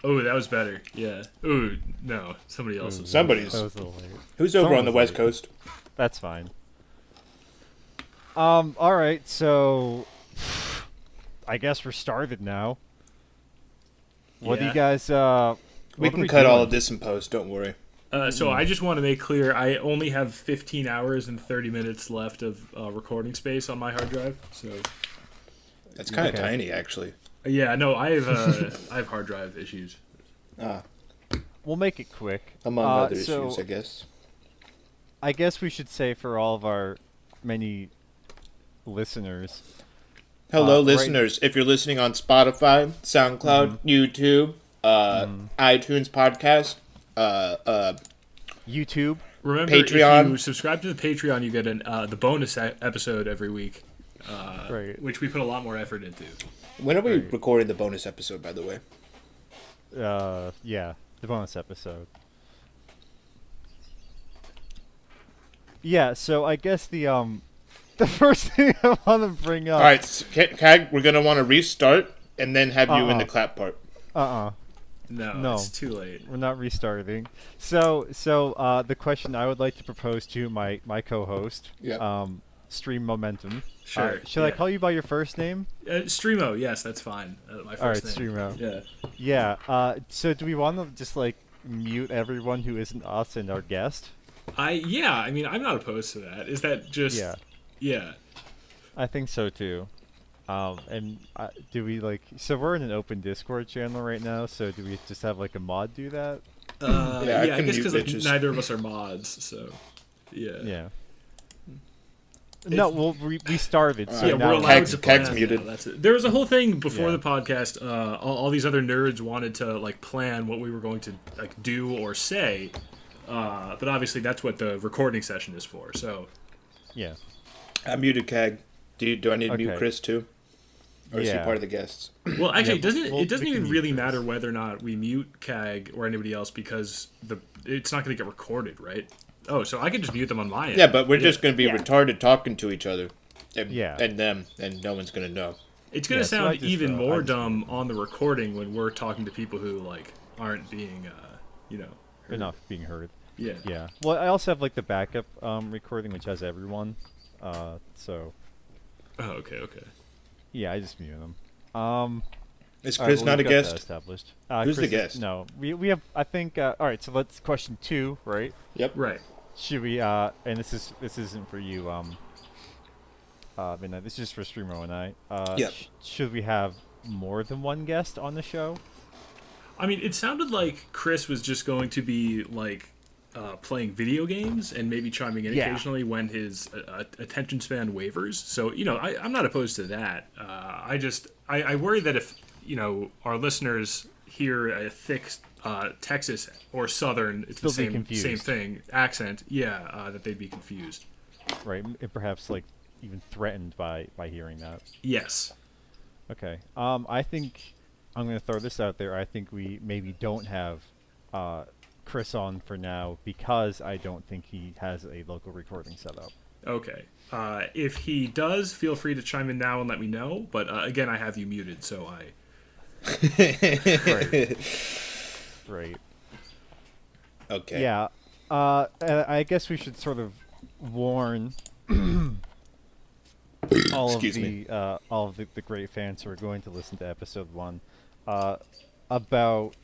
Oh, that was better. Yeah. Ooh, no. Somebody else was. Somebody's. That was a little late. Who's over Someone on the was West late. Coast? That's fine. All right, so I guess we're started now. What do you Yeah. guys? We what are can cut all doing? of this in post. Don't worry. So I just want to make clear, I only have 15 hours and 30 minutes left of recording space on my hard drive. So That's kind of Okay. tiny, actually. yeah, no, I have I have hard drive issues. Ah, We'll make it quick. among other so issues, I guess. I guess we should say for all of our many listeners. Hello, right- listeners. If you're listening on Spotify, SoundCloud, YouTube, iTunes podcast, YouTube. Remember, Patreon. if you subscribe to the Patreon, you get the bonus episode every week, Right. which we put a lot more effort into. when are we Right. recording the bonus episode, by the way? Yeah, the bonus episode. Yeah, so I guess the the first thing I want to bring up. All right, Kag, we're going to want to restart and then have you in the Uh-uh. clap part. No, It's too late. we're not restarting. So the question I would like to propose to my co-host, Yeah. Stream Momentum. Sure. Should I yeah. call you by your first name? Streamo? Yes, that's fine. My All right, first name. Streamo. Yeah. Yeah. So do we want to just like mute everyone who isn't us and our guest? Yeah. I mean, I'm not opposed to that. Is that just? Yeah. Yeah. I think so too. And do we like? So we're in an open Discord channel right now. So do we just have like a mod do that? Yeah, I I can guess mute because bitches. neither of us are mods, so yeah. Yeah. No, well, we started. So Yeah, Yeah, now we're allowed Keg's- to Keg's plan. muted. Now, that's it. There was a whole thing before Yeah. the podcast. All these other nerds wanted to like plan what we were going to like do or say, but obviously that's what the recording session is for. So Yeah. I muted Kag. Do I need to mute Okay. Chris too? Or is he Yeah. part of the guests? well, actually, Yeah, it doesn't we can even mute really Chris. matter whether or not we mute CAG or anybody else because it's not going to get recorded, right? Oh, so I can just mute them on my end. Yeah, but we're just going to be Yeah. retarded talking to each other. And, Yeah. and them, and no one's going to know. It's going Yeah, to so I sound just, even I more just- dumb on the recording when we're talking to people who like aren't being, They're heard. not being heard. Yeah. Yeah. Well, I also have like the backup recording, which has everyone. So Oh, okay. yeah, I just mute them. Is All right, Chris well, not a we've got that guest? established. Who's the Chris is- guest? No, we have. I think. All right, so let's question 2, right? Yep. Right. Should we? And this isn't for you. Midnight. This is just for Streamer and I. Yep. Should we have more than one guest on the show? I mean, it sounded like Chris was just going to be like playing video games and maybe chiming in Yeah. occasionally when his attention span wavers. So I'm not opposed to that. I worry that if our listeners hear a thick Texas or Southern, it's They'll the be same confused. thing accent. Yeah, that they'd be confused. Right. And perhaps like even threatened by hearing that. Yes. Okay. I think I'm gonna throw this out there. I think we maybe don't have Chris on for now because I don't think he has a local recording set up. Okay. If he does, feel free to chime in now and let me know. But again, I have you muted, so I. Right. Okay. Yeah. I guess we should sort of warn all Excuse me. of the great fans who are going to listen to episode 1 about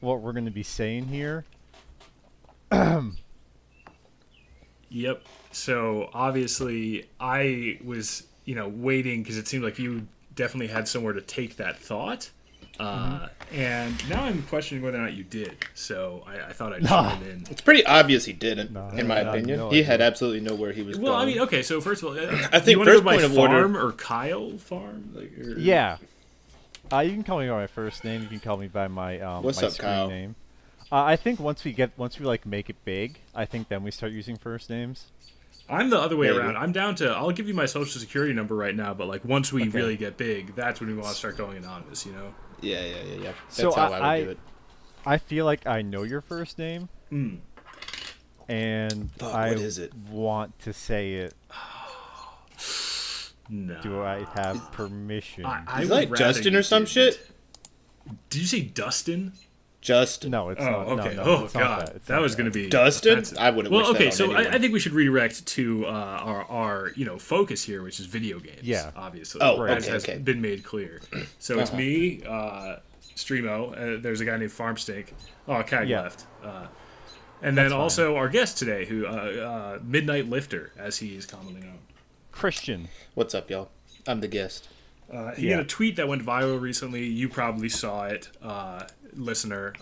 what we're going to be saying here. Yep. So obviously, I was waiting because it seemed like you definitely had somewhere to take that thought. And now I'm questioning whether or not you did. So I thought I'd chime in. It's pretty obvious he didn't, No, in my no, opinion. no he had idea. absolutely know where he was Well, going. I mean, okay. So first of all, I think you want to first go by point of order- Farm or Kyle Farm? Or... Yeah. You can call me by my first name. You can call me by my What's my up, screen Kyle? name. I think once we like make it big, I think then we start using first names. I'm the other way Maybe. around. I'm down to. I'll give you my social security number right now, but like once we Okay. really get big, that's when we want to start going anonymous. Yeah. That's So how I would do it. I feel like I know your first name, Mm. and Fuck, I what is it? want to say it. No. Do I have permission? I Is would like rather Justin you or some didn't. shit? Did you say Dustin? Justin. No, it's Oh, not. okay. No, Oh it's not God, It's that not was going to be Dustin? offensive. I wouldn't Well, wish okay, that on so anyone. I think we should redirect to our focus here, which is video games. Yeah. Obviously. Oh, as okay, has okay. been made clear. So it's me, Streamo. There's a guy named Farmstink. Oh, Kag Yeah. left. And then That's fine. also our guest today, who Midnight Lifter, as he is commonly known. Christian. What's up, y'all? I'm the guest. He had a tweet that went viral recently. You probably saw it, listener,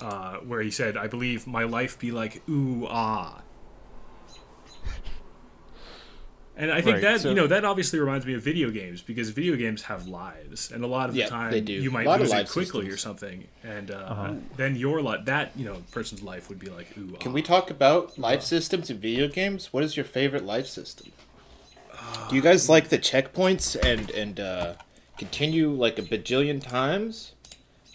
where he said, "I believe my life be like ooh ah." And I think Right, so- that obviously reminds me of video games, because video games have lives, and a lot of the Yeah, time they do. you might A lot of lose it life quickly systems. or something, and then your life, that person's life would be like ooh ah. Can we talk about life systems in video games? What is your favorite life system? Do you guys like the checkpoints and continue like a bajillion times?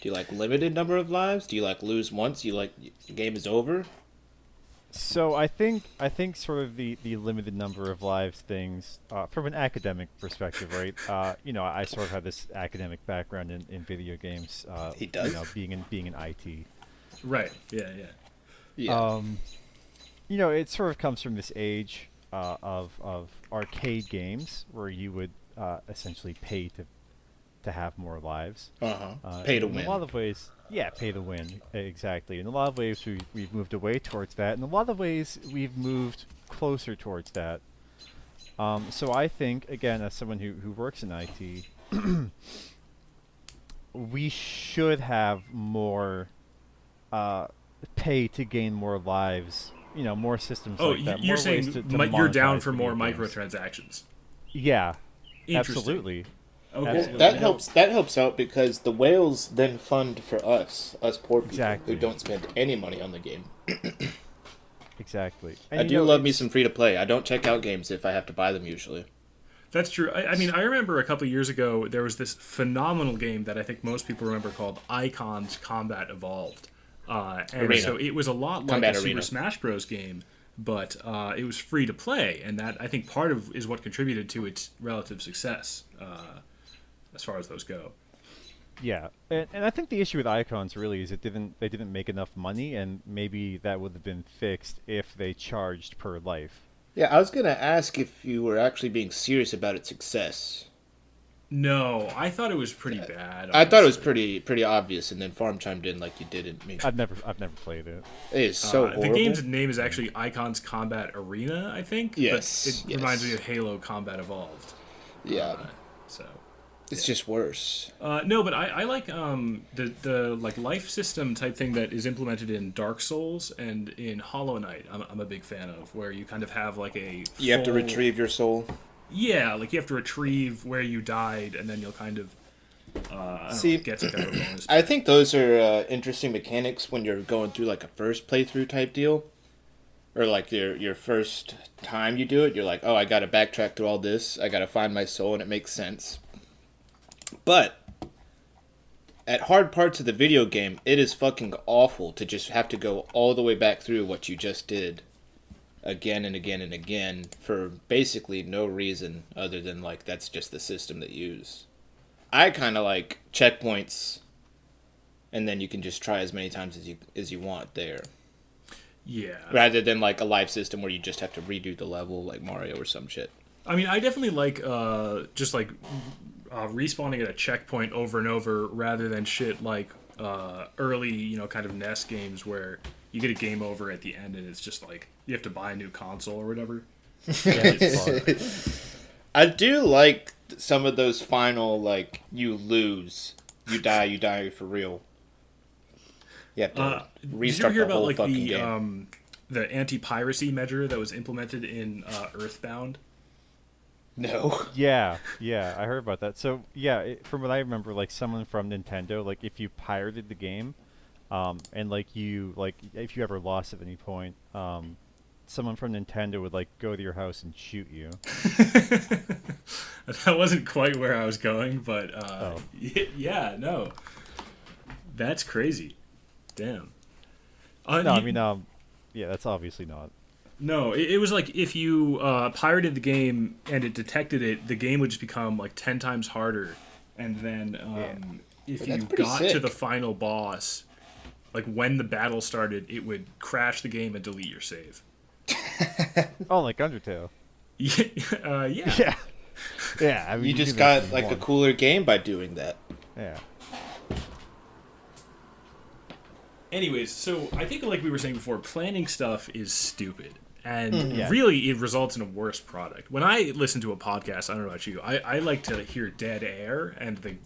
Do you like limited number of lives? Do you like lose once? You like the game is over? So I think sort of the limited number of lives things from an academic perspective, right? I sort of have this academic background in video games. He does? Being in IT. Right? Yeah. Yeah. It sort of comes from this age of arcade games where you would essentially pay to have more lives. Pay to In win. a lot of ways, yeah, pay to win, exactly. In a lot of ways, we've moved away towards that. In a lot of ways, we've moved closer towards that. So I think, again, as someone who works in IT, we should have more pay to gain more lives. More systems Oh, like that. you're more ways saying to you're down monetize for more video games. microtransactions. Yeah, Interesting. absolutely. Okay. Absolutely. That helps out because the whales then fund for us poor people Exactly. who don't spend any money on the game. Exactly. I do love me some free to play. I don't check out games if I have to buy them usually. That's true. I mean, I remember a couple of years ago there was this phenomenal game that I think most people remember called Icons Combat Evolved, and Arena. so it was a lot like Combat a Super Arena. Smash Bros. Game, but it was free to play, and that I think part of is what contributed to its relative success, as far as those go. Yeah, and I think the issue with Icons really is they didn't make enough money, and maybe that would have been fixed if they charged per life. Yeah, I was gonna ask if you were actually being serious about its success. No, I thought it was pretty bad. I thought it was honestly. pretty obvious, and then Farm chimed in like you didn't. I've never played it. It is so The horrible. game's name is actually Icons Combat Arena, I think. Yes, but it reminds me of Halo Combat Evolved. Yeah, So. it's just worse. No, but I like the like life system type thing that is implemented in Dark Souls and in Hollow Knight. I'm a big fan of, where you kind of have like a You have to full- retrieve your soul. Yeah, like you have to retrieve where you died, and then you'll kind of See, get some kind of a bonus. I think those are interesting mechanics when you're going through like a first playthrough type deal, or like your first time you do it. You're like, oh, I got to backtrack through all this. I got to find my soul, and it makes sense. But at hard parts of the video game, it is fucking awful to just have to go all the way back through what you just did again and again and again for basically no reason other than like that's just the system they use. I kind of like checkpoints, and then you can just try as many times as you want there, Yeah. rather than like a life system where you just have to redo the level like Mario or some shit. I mean, I definitely like just like respawning at a checkpoint over and over, rather than shit like early, kind of NES games where you get a game over at the end and it's just like you have to buy a new console or whatever. Yeah, it's fun. I do like some of those final like you lose, you die for real. You have to Did you restart ever hear the about whole like fucking game. the anti-piracy measure that was implemented in Earthbound? No. Yeah, I heard about that. So yeah, from what I remember, like someone from Nintendo, like if you pirated the game, and like if you ever lost at any point, someone from Nintendo would like go to your house and shoot you. That wasn't quite where I was going, but Oh. yeah, no, that's crazy. Damn. No, I mean, yeah, that's obviously not. No, it was like if you pirated the game and it detected it, the game would just become like 10 times harder, and then if But you that's pretty got to sick. the final boss, like when the battle started, it would crash the game and delete your save. Oh, like Undertale. Yeah, yeah. Yeah. Yeah. I mean, You do just this got in like a one. cooler game by doing that. Yeah. Anyways, so I think like we were saying before, planning stuff is stupid. And Yeah. really, it results in a worse product. When I listen to a podcast, I don't know about you, I like to hear dead air and the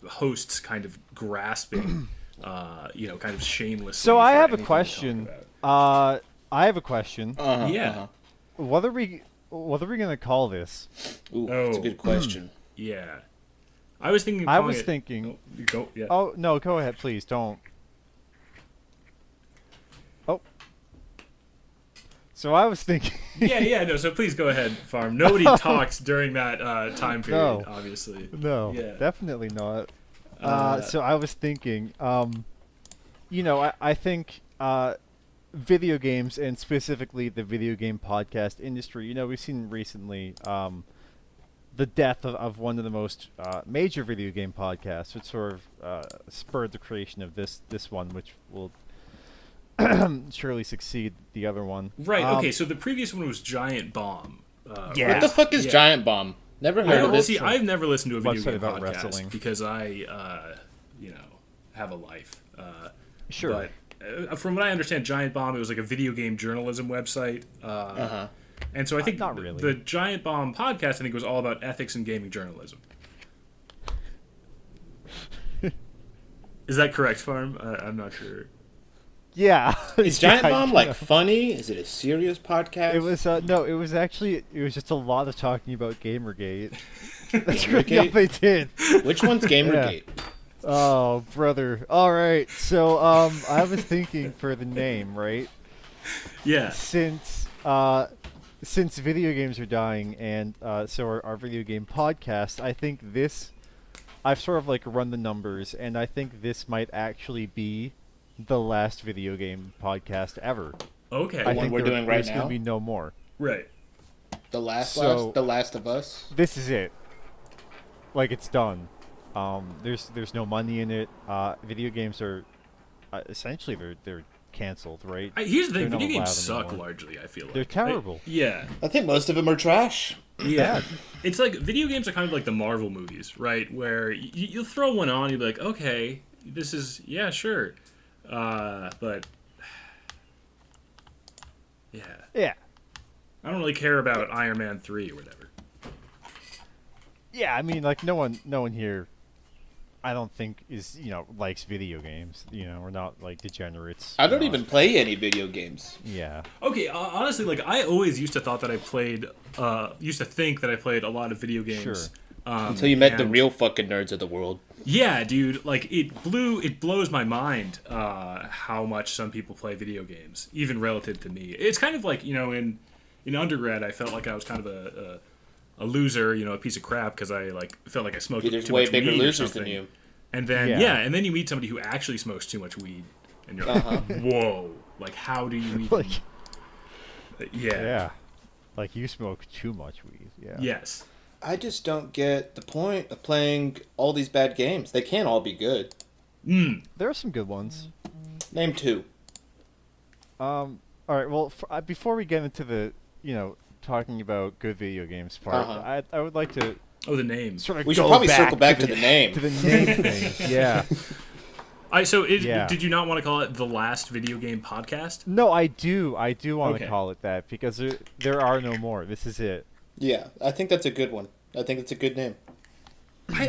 hosts kind of grasping, kind of shamelessly. So I for have a anything to talk question. about. I have a question. Yeah. What are we gonna call this? Ooh, that's a Oh. good question. Yeah. I was thinking. I calling was it- thinking. Oh, you go. Yeah. Oh no, go ahead, please. Don't. Oh. So I was thinking. Yeah. No. So please go ahead, Farm. Nobody talks during that time period. No. Obviously. No, Yeah. definitely not. Uh, So I was thinking, I think video games, and specifically the video game podcast industry, we've seen recently the death of one of the most major video game podcasts, which sort of spurred the creation of this one, which will surely succeed the other one. Right. Okay. So the previous one was Giant Bomb. Yeah. What the fuck is Yeah. Giant Bomb? Never heard of it. See, I've never listened to a video Website game about podcast wrestling. because I, have a life. Sure. But from what I understand, Giant Bomb, it was like a video game journalism website. And so I think Not really. the Giant Bomb podcast, I think, was all about ethics and gaming journalism. Is that correct, Farm? I'm not sure. Yeah. Is Giant Yeah, Bomb like funny? Is it a serious podcast? It was no. It was just a lot of talking about Gamergate. That's really all Gamergate? they did. Which one's Gamergate? Oh, brother. All right. So I was thinking for the name, right? Yeah. Since video games are dying, and so our video game podcast, I think I've sort of like run the numbers, and I think this might actually be the last video game podcast ever. Okay. I one think we're doing right there's now? gonna be no more. Right. The Last of Us? This is it. Like, it's done. There's no money in it. Video games are essentially they're canceled, right? Here's the thing: They're not video games allowed suck anymore. largely. I feel like They're terrible. Yeah. I think most of them are trash. Yeah, it's like video games are kind of like the Marvel movies, right? Where you'll throw one on, you'll be like, okay, this is sure, but Yeah. I don't really care about Iron Man 3 or whatever. Yeah, I mean, like, no one here, I don't think likes video games. We're not like degenerates. I don't even play any video games. Yeah. Okay, honestly, like I always used to think that I played a lot of video games. Sure. Until you met the and- real fucking nerds of the world. Yeah, dude, like it blows my mind how much some people play video games, even relative to me. It's kind of like, in undergrad, I felt like I was kind of a loser, a piece of crap because I felt like I smoked Dude, there's too way much bigger weed or losers than something. you. And then and then you meet somebody who actually smokes too much weed, and you're like, whoa, like how do you even? Like, yeah. yeah. Like, you smoke too much weed. Yeah. Yes. I just don't get the point of playing all these bad games. They can't all be good. There are some good ones. Name two. All right. Well, before we get into the talking about good video games part, I would like to Oh, the names. sort of We should go probably circle back to to the name. to the name thing. Yeah. Did you not want to call it the last video game podcast? No, I do want to Okay. call it that because there are no more. This is it. Yeah, I think that's a good one. I think it's a good name.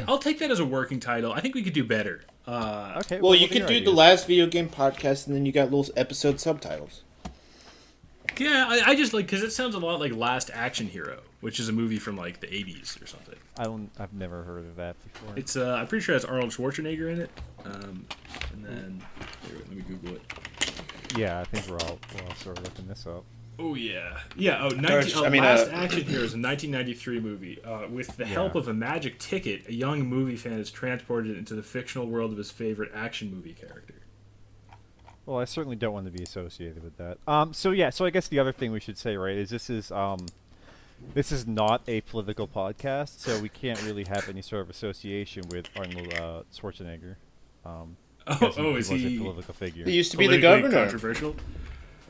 I'll take that as a working title. I think we could do better. Okay. Well, you what are could your do the ideas? last video game podcast, and then you got little episode subtitles. Yeah, I just because it sounds a lot like Last Action Hero, which is a movie from like the 80s or something. I've never heard of that before. It's I'm pretty sure it has Arnold Schwarzenegger in it. And then let me Google it. Yeah, I think we're all sort of looking this up. Oh yeah, yeah. Gosh, Last Action Hero is a 1993 movie. With the help of a magic ticket, a young movie fan is transported into the fictional world of his favorite action movie character. Well, I certainly don't want to be associated with that. So I guess the other thing we should say, right, is this is not a political podcast, so we can't really have any sort of association with Arnold Schwarzenegger. Because Oh, he is was a he political figure. He used to be the politically governor. controversial?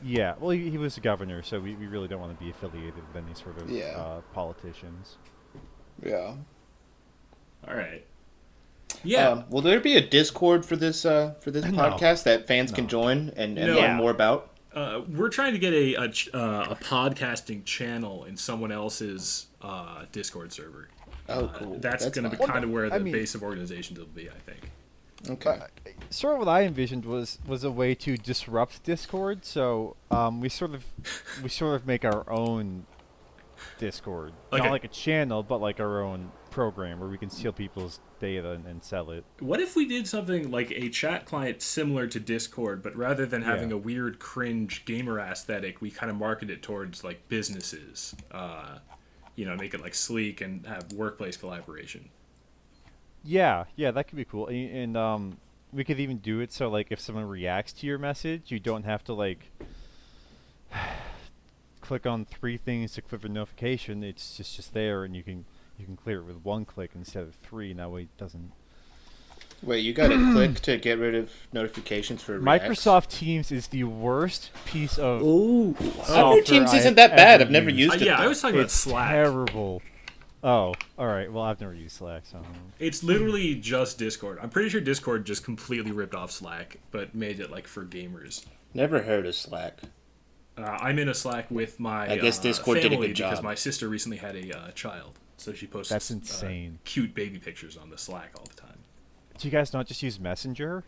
Yeah, well, he was a governor, so we really don't want to be affiliated with any sort of Yeah. politicians. Yeah. All right. Yeah. Will there be a Discord for this podcast that fans can join and No. learn more about? We're trying to get a podcasting channel in someone else's Discord server. Oh, cool. That's going to be fine. kind of where the I mean- base of organizations will be, I think. Okay. Sort of what I envisioned was a way to disrupt Discord. So we sort of make our own Discord, Like not a- like a channel, but like our own program where we can steal people's data and sell it. What if we did something like a chat client similar to Discord, but rather than having Yeah. a weird, cringe gamer aesthetic, we kind of market it towards like businesses? Make it like sleek and have workplace collaboration. Yeah, that could be cool. And we could even do it so like if someone reacts to your message, you don't have to like click on 3 things to click a notification. It's just there, and you can clear it with 1 click instead of 3. And that way it doesn't. Wait, you got to click to get rid of notifications for Reacts? Microsoft Teams is the worst piece of Ooh. software Other Teams I've isn't that bad. ever I've never used it. Yeah, I though. was talking about It's Slack. terrible. Oh, all right. Well, I've never used Slack, so I don't know. It's literally just Discord. I'm pretty sure Discord just completely ripped off Slack, but made it like for gamers. Never heard of Slack. I'm in a Slack with my I guess Discord did a family good because job. my sister recently had a child, so she posts That's insane. cute baby pictures on the Slack all the time. Do you guys not just use Messenger?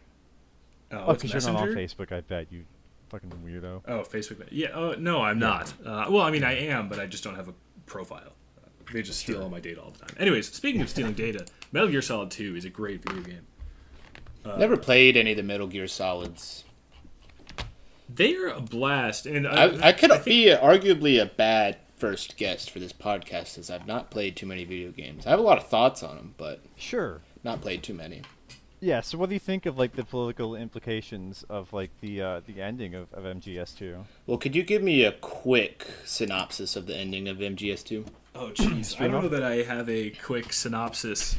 Oh, What's because you're not on Messenger? Facebook, I bet, you fucking weirdo. Oh, Facebook. Yeah. No, I'm not. Well, I mean, I am, but I just don't have a profile. They just steal all my data all the time. Anyways, speaking of stealing data, Metal Gear Solid 2 is a great video game. Never played any of the Metal Gear Solids. They're a blast, and I could be arguably a bad first guest for this podcast, as I've not played too many video games. I have a lot of thoughts on them, but Sure. not played too many. Yeah, so what do you think of like the political implications of like the ending of MGS2? Well, could you give me a quick synopsis of the ending of MGS2? Oh, jeez. I don't know that I have a quick synopsis.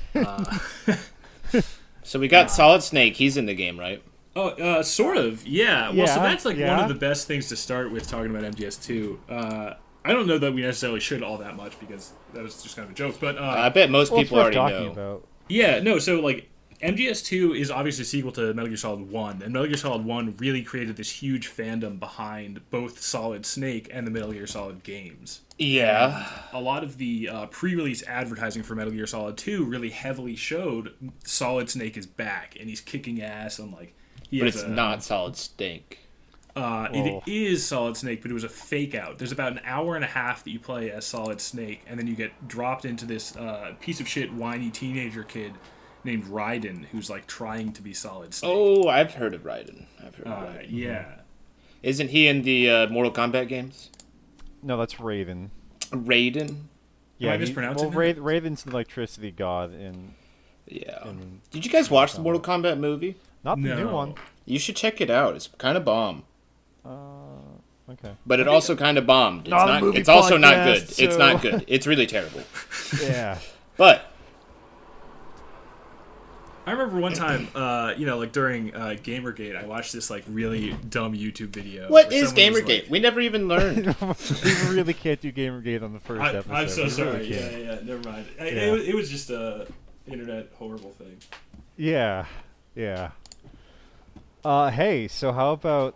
So we got Solid Snake. He's in the game, right? Sort of, yeah. Well, so Yeah, that's like one yeah. of the best things to start with talking about MGS2. I don't know that we necessarily should all that much because that was just kind of a joke. But I bet most Well, it's people worth already talking know. about. yeah, no. So like MGS2 is obviously a sequel to Metal Gear Solid 1, and Metal Gear Solid 1 really created this huge fandom behind both Solid Snake and the Metal Gear Solid games. Yeah. A lot of the pre-release advertising for Metal Gear Solid 2 really heavily showed Solid Snake is back and he's kicking ass and like he But has it's a, not Solid Snake. It is Solid Snake, but it was a fake out. There's about an hour and a half that you play as Solid Snake, and then you get dropped into this piece of shit whiny teenager kid named Raiden, who's like trying to be Solid Snake. Oh, I've heard of Raiden. I've heard of Raiden. Yeah. Isn't he in the Mortal Kombat games? No, that's Raven. Raiden? Yeah, I mispronouncing well, that? Raven's the electricity god in Yeah. in Did you guys watch the Mortal Kombat movie? not the new No. one. You should check it out. It's kind of bomb. Okay. But it also kind of bombed. It's Not a not. movie It's also not good. podcast, It's so- not good. It's really terrible. Yeah. But I remember one time, like during Gamergate, I watched this like really dumb YouTube video. what where is someone was Gamergate? like- We never even learned. We really can't do Gamergate on the first episode. I'm so We sorry. really can't. Yeah, never mind. Yeah. It was just a internet horrible thing. Yeah. Hey, so how about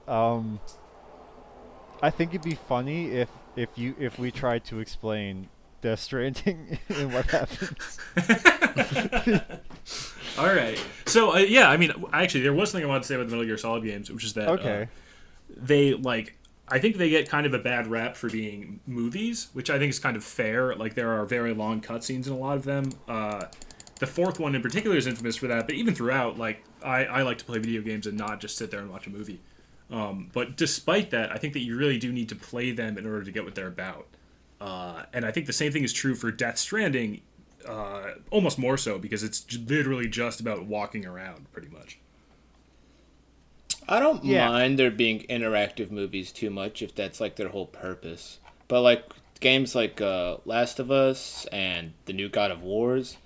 I think it'd be funny if we tried to explain Death Stranding and what happens. All right. So I mean, actually, there was something I wanted to say about the Metal Gear Solid games, which is that Okay. they like. I think they get kind of a bad rap for being movies, which I think is kind of fair. Like there are very long cutscenes in a lot of them. The fourth one in particular is infamous for that, but even throughout, like I like to play video games and not just sit there and watch a movie. But despite that, I think that you really do need to play them in order to get what they're about. And I think the same thing is true for Death Stranding, almost more so because it's literally just about walking around, pretty much. I don't Yeah. mind there being interactive movies too much if that's like their whole purpose. But like games like Last of Us and the new God of Wars,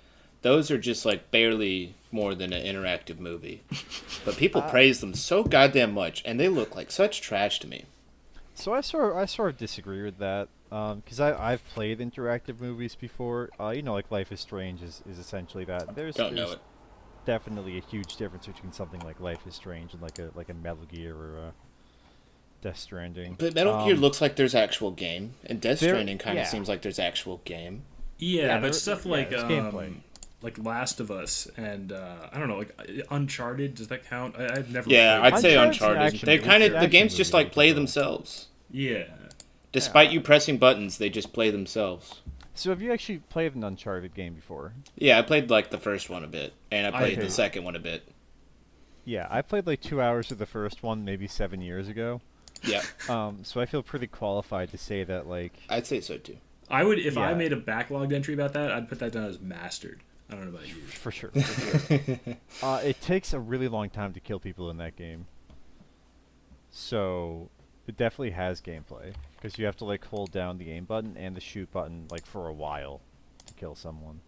those are just like barely more than an interactive movie. But people praise them so goddamn much, and they look like such trash to me. So I sort of disagree with that, because I've played interactive movies before. You know, like Life is Strange is essentially that. There's definitely a huge difference between something like Life is Strange and like a Metal Gear or a Death Stranding. But Metal Gear looks like there's actual game, and Death Stranding kind of seems like there's actual game. Yeah, but stuff like gameplay. Like Last of Us and I don't know, like Uncharted. Does that count? I've never. Yeah, played I'd say Uncharted's Uncharted. They kind of the games just like play themselves. Yeah. Despite you pressing buttons, they just play themselves. So have you actually played an Uncharted game before? Yeah, I played like the first one a bit, and I played the second one a bit. Yeah, I played like 2 hours of the first one maybe 7 years ago. Yeah. So I feel pretty qualified to say that, like... I'd say so too. I would, if I made a backlogged entry about that, I'd put that down as mastered. I don't know about you. For sure. It takes a really long time to kill people in that game. So it definitely has gameplay, because you have to like hold down the aim button and the shoot button like for a while to kill someone.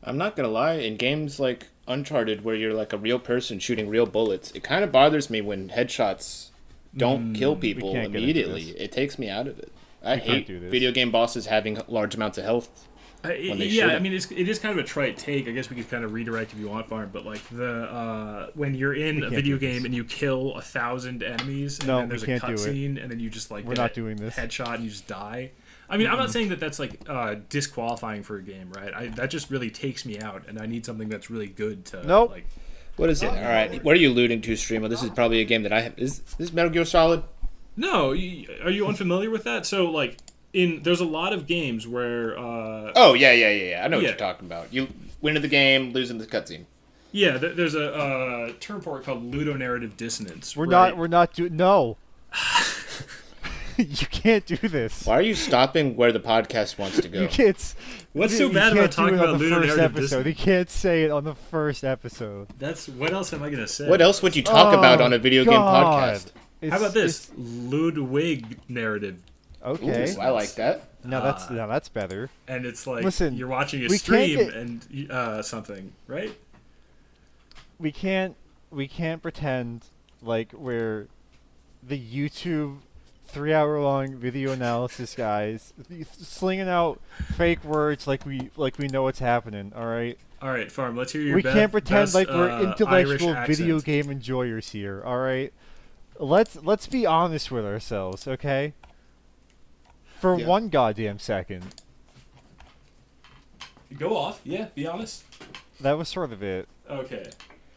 I'm not gonna lie, in games like Uncharted where you're like a real person shooting real bullets, it kind of bothers me when headshots don't kill people immediately. It takes me out of it. I hate video game bosses having large amounts of health. I mean, it is kind of a trite take. I guess we could kind of redirect if you want, Farm. But like when you're in a video game and you kill 1,000 enemies, and then there's a cutscene, and then you just like not doing this headshot and you just die. I mean, I'm not saying that that's like disqualifying for a game, right? That just really takes me out, and I need something that's really good to like. What is it? All right, what are you alluding to, Streamo? This is probably a game that I have. Is this Metal Gear Solid? No, are you unfamiliar with that? So like. There's a lot of games where I know what you're talking about. You win the game, losing the cutscene. Yeah, there's a term for it called ludonarrative dissonance. We're not doing no. You can't do this. Why are you stopping where the podcast wants to go? You can't. What's so bad about talking about ludonarrative dissonance? You can't say it on the first episode. That's what else am I gonna say? What else would you talk about on a video game podcast? How about this Ludwignarrative? Okay. Ooh, I like that. Now that's better. And it's like you're watching a we stream and something, right? We can't pretend like we're the YouTube 3-hour-long video analysis guys slinging out fake words like we know what's happening. All right. All right, Farm. Let's hear your. We can't pretend like we're intellectual Irish video accent. game enjoyers here. All right. Let's be honest with ourselves, okay? For one goddamn second. Go off. Yeah, be honest. That was sort of it. Okay.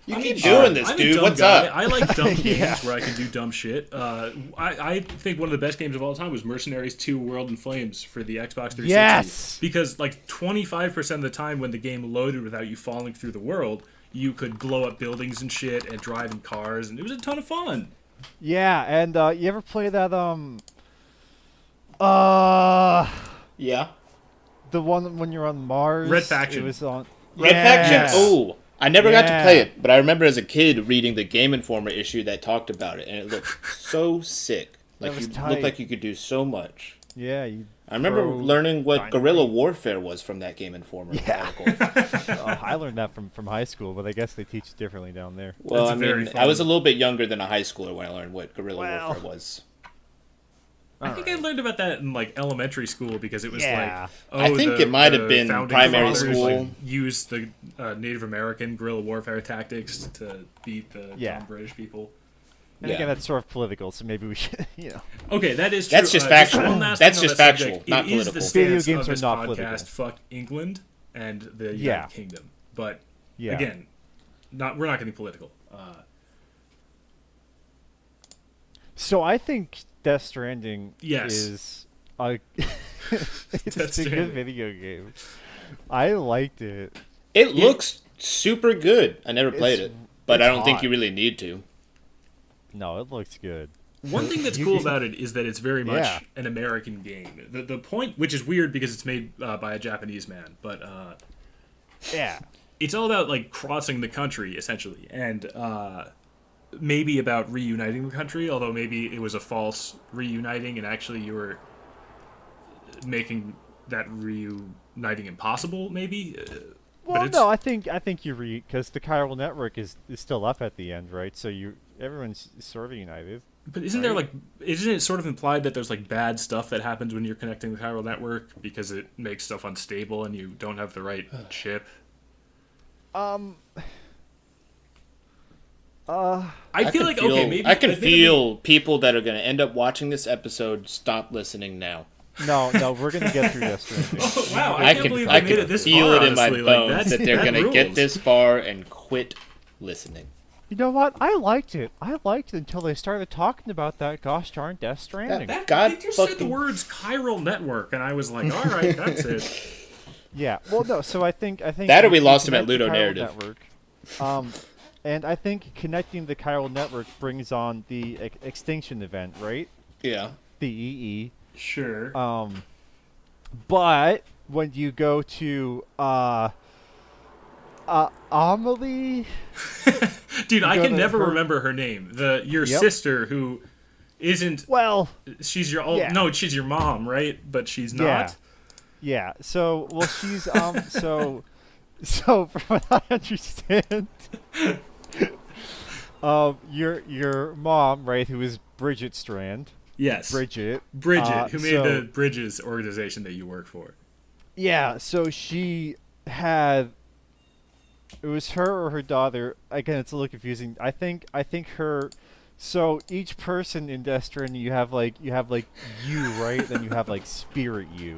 You keep doing this, dude. What's up? I like dumb games where I can do dumb shit. I think one of the best games of all time was Mercenaries 2 World in Flames for the Xbox 360. Yes! Because like 25% of the time when the game loaded without you falling through the world, you could blow up buildings and shit and drive in cars, and it was a ton of fun. Yeah, and you ever play that Yeah. The one when you're on Mars? Red Faction. It was on Red Faction. Oh, I never got to play it, but I remember as a kid reading the Game Informer issue that talked about it, and it looked so sick. Like you looked like you could do so much. Yeah, I remember learning what guerrilla warfare was from that Game Informer article. I learned that from high school, but I guess they teach it differently down there. Well, I mean, I was a little bit younger than a high schooler when I learned what guerrilla warfare was. I think I learned about that in like elementary school because it was Yeah. like I think it might have been founding primary fathers, school. like, used the Native American guerrilla warfare tactics to beat the dumb British people. And again, that's sort of political, so maybe we should, Okay, that is true. That's just factual. That's just factual, not it is political. the Video stance games of are this not podcast, political. Fuck England and the United Kingdom. But again, we're not getting political. So I think Death Stranding is a it's a good video game. I liked it. It looks super good. I never played it, but I don't think you really need to. No, it looks good. One thing that's cool about it is that it's very much an American game. The point, which is weird because it's made by a Japanese man, but it's all about like crossing the country essentially, and maybe about reuniting the country. Although maybe it was a false reuniting, and actually you were making that reuniting impossible. Maybe Well, it's no, I think you read because the chiral network is still up at the end, right? So everyone's sort of united. but isn't there like isn't it sort of implied that there's like bad stuff that happens when you're connecting the chiral network because it makes stuff unstable and you don't have the right chip? Um. I feel like okay, maybe I can admittedly- feel people that are going to end up watching this episode stop listening now. No, we're gonna get through this. Oh, wow, I can't believe can they made it this feel far, it in my honestly. Like, bones that they're that going to get rules. this far and quit listening. You know what? I liked it. I liked it until they started talking about that gosh darn Death Stranding. They just said the words chiral network, and I was like, all right, that's it. Yeah. Well, no. So I think That or we you lost him at connect the Ludo chiral Narrative. Network, and I think connecting the chiral network brings on the extinction event, right? Yeah. The EE. Sure. But when you go to Amelie, Dude, I go can to never her- remember her name. Your Yep. sister who isn't. well, She's your old. Yeah. No, she's your mom, right? But she's not. yeah. So well, she's so from what I understand, your mom, right, who is Bridget Strand. Yes. Bridget, Who made so- the Bridges organization that you work for? Yeah, so she had. It was her or her daughter. Again, it's a little confusing. I think her. So each person in Death Stranding, you have like you, right? Then you have like spirit you,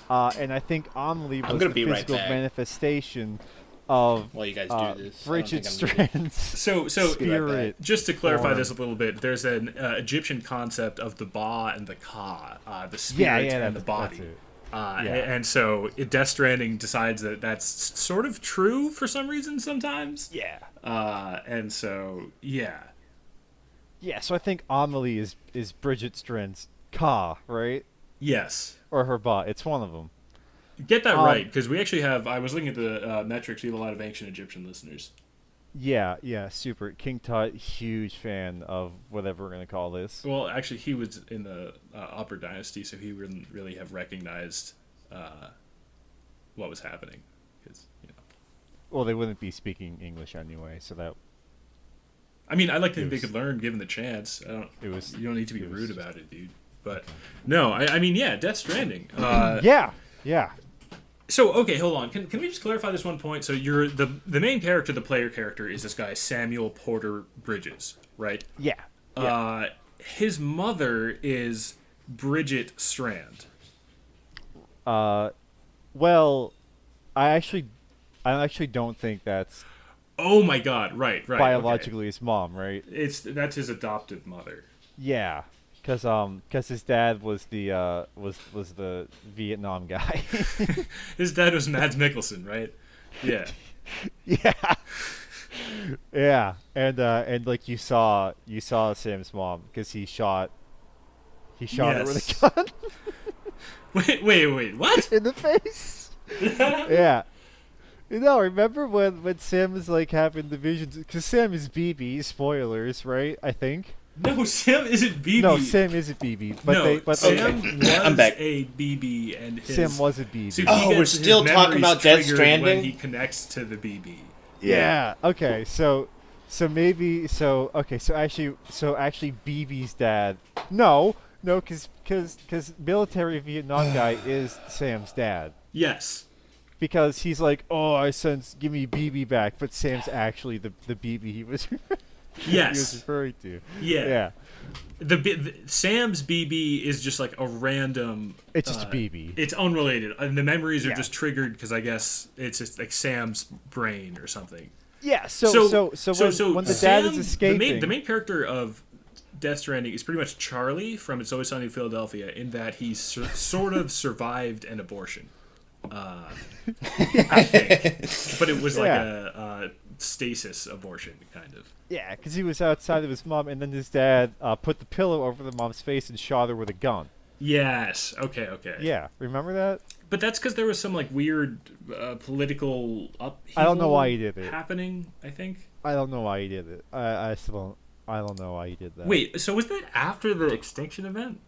and I think Amelie was gonna the be right physical back. manifestation of While you guys do this. I don't Bridget think I'm doing- Strand's So spirit. just to clarify form. this a little bit, there's an Egyptian concept of the Ba and the Ka, the spirit and the body. That's it. And so Death Stranding decides that that's sort of true for some reason sometimes. Yeah. And so, yeah. Yeah, so I think Amelie is Bridget Strand's Ka, right? Yes. Or her Ba. It's one of them. Get that right, because we actually have, I was looking at the metrics, we have a lot of ancient Egyptian listeners. Yeah, super. King Tut, huge fan of whatever we're going to call this. Well, actually, he was in the Upper Dynasty, so he wouldn't really have recognized what was happening. Because, Well, they wouldn't be speaking English anyway, so that... I mean, I like to think It they was- could learn given the chance. It was- You don't need to be it was- rude about it, dude. But, no, I mean, yeah, Death Stranding. yeah. So, okay, hold on. Can we just clarify this one point? So you're the main character, the player character, is this guy, Samuel Porter Bridges, right? Yeah. His mother is Bridget Strand. Well, I actually don't think that's Oh my god, right. biologically his mom, right? Okay. That's his adopted mother. Yeah. Cause his dad was the was the Vietnam guy. His dad was Mads Mikkelsen, right? Yeah. Yeah. Yeah, and like you saw Sam's mom because he shot her with a gun Wait, what? in the face. Yeah. Remember when Sam was like having the visions? Because Sam is BB. Spoilers, right? I think. No, Sam isn't BB. No, Sam isn't BB. But no, but Sam Okay. was I'm back. a BB, and his Sam was a BB. So he Oh, we're gets his still talking memories about Death triggered Stranding? when he connects to the BB. Yeah. Okay. So actually BB's dad. No, because military Vietnam guy is Sam's dad. Yes. Because he's like, oh, give me BB back, but Sam's actually the BB he was Yes. referring to. Yeah. The Sam's BB is just like a random. It's just a BB. It's unrelated, and the memories are Yeah. just triggered because I guess it's just like Sam's brain or something. Yeah. So when the dad is escaping, the main character of Death Stranding is pretty much Charlie from It's Always Sunny in Philadelphia, in that he sort of survived an abortion. I think, but it was like a stasis abortion, kind of. yeah, because he was outside of his mom, and then his dad put the pillow over the mom's face and shot her with a gun. Yes. Okay. Yeah, remember that? But that's because there was some like weird political upheaval. I don't know why he did it. Happening, I think. I don't know why he did it. I still don't. I don't know why he did that. Wait, so was that after the extinction event?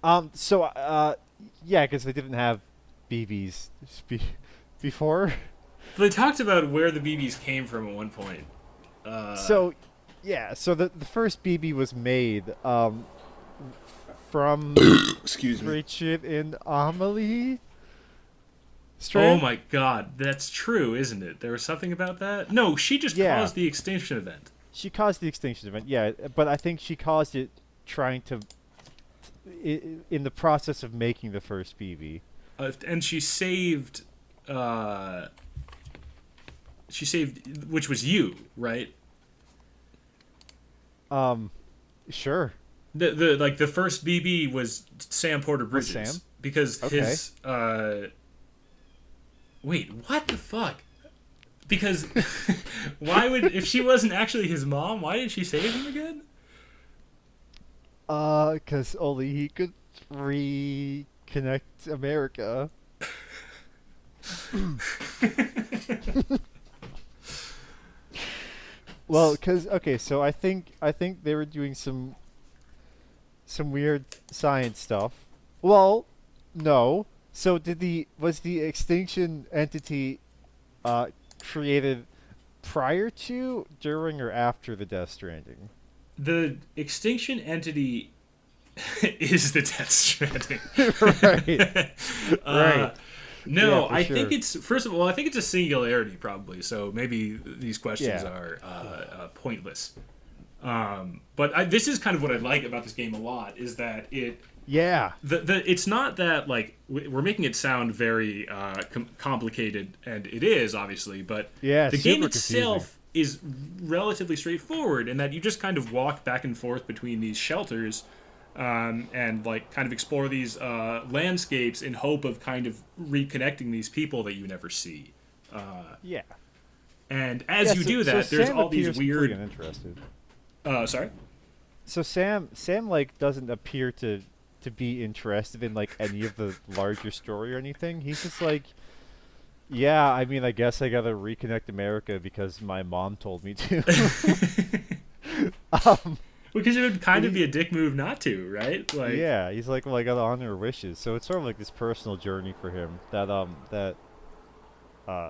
Yeah, because they didn't have BBs before. They talked about where the BBs came from at one point. So, yeah. So the first BB was made from Excuse me. Rachel and Amelie Oh Strand. my god, that's true, isn't it? There was something about that? No, she just Yeah. caused the extinction event. She caused the extinction event. Yeah, but I think she caused it trying to in the process of making the first BB. And she saved, which was you, right? Sure. The first BB was Sam Porter Was Bridges. Sam? Because Okay. his wait, what the fuck? Because why would, if she wasn't actually his mom, why did she save him again? 'Cause only he could reconnect America. Well, okay, so I think they were doing some weird science stuff. Well, no. So was the extinction entity created prior to, during, or after the Death Stranding? The extinction entity is the Death Stranding. Right. Right. No, Yeah, for I sure. think it's, first of all, I think it's a singularity probably. So maybe these questions Yeah. are pointless. But this is kind of what I like about this game a lot, is that Yeah. it's not that like we're making it sound very complicated, and it is obviously, but Yeah, the game super itself is relatively straightforward in that you just kind of walk back and forth between these shelters, and like kind of explore these landscapes in hope of kind of reconnecting these people that you never see. Yeah. And as Yeah, you so- do so that, there's Sam all these appears completely weird. uninterested. Sorry. So Sam like doesn't appear to be interested in like any of the larger story or anything. He's just like, yeah, I mean, I guess I gotta reconnect America because my mom told me to. Because it would kind of be a dick move not to, right? Like, Yeah, he's like, well, I gotta honor her wishes. So it's sort of like this personal journey for him that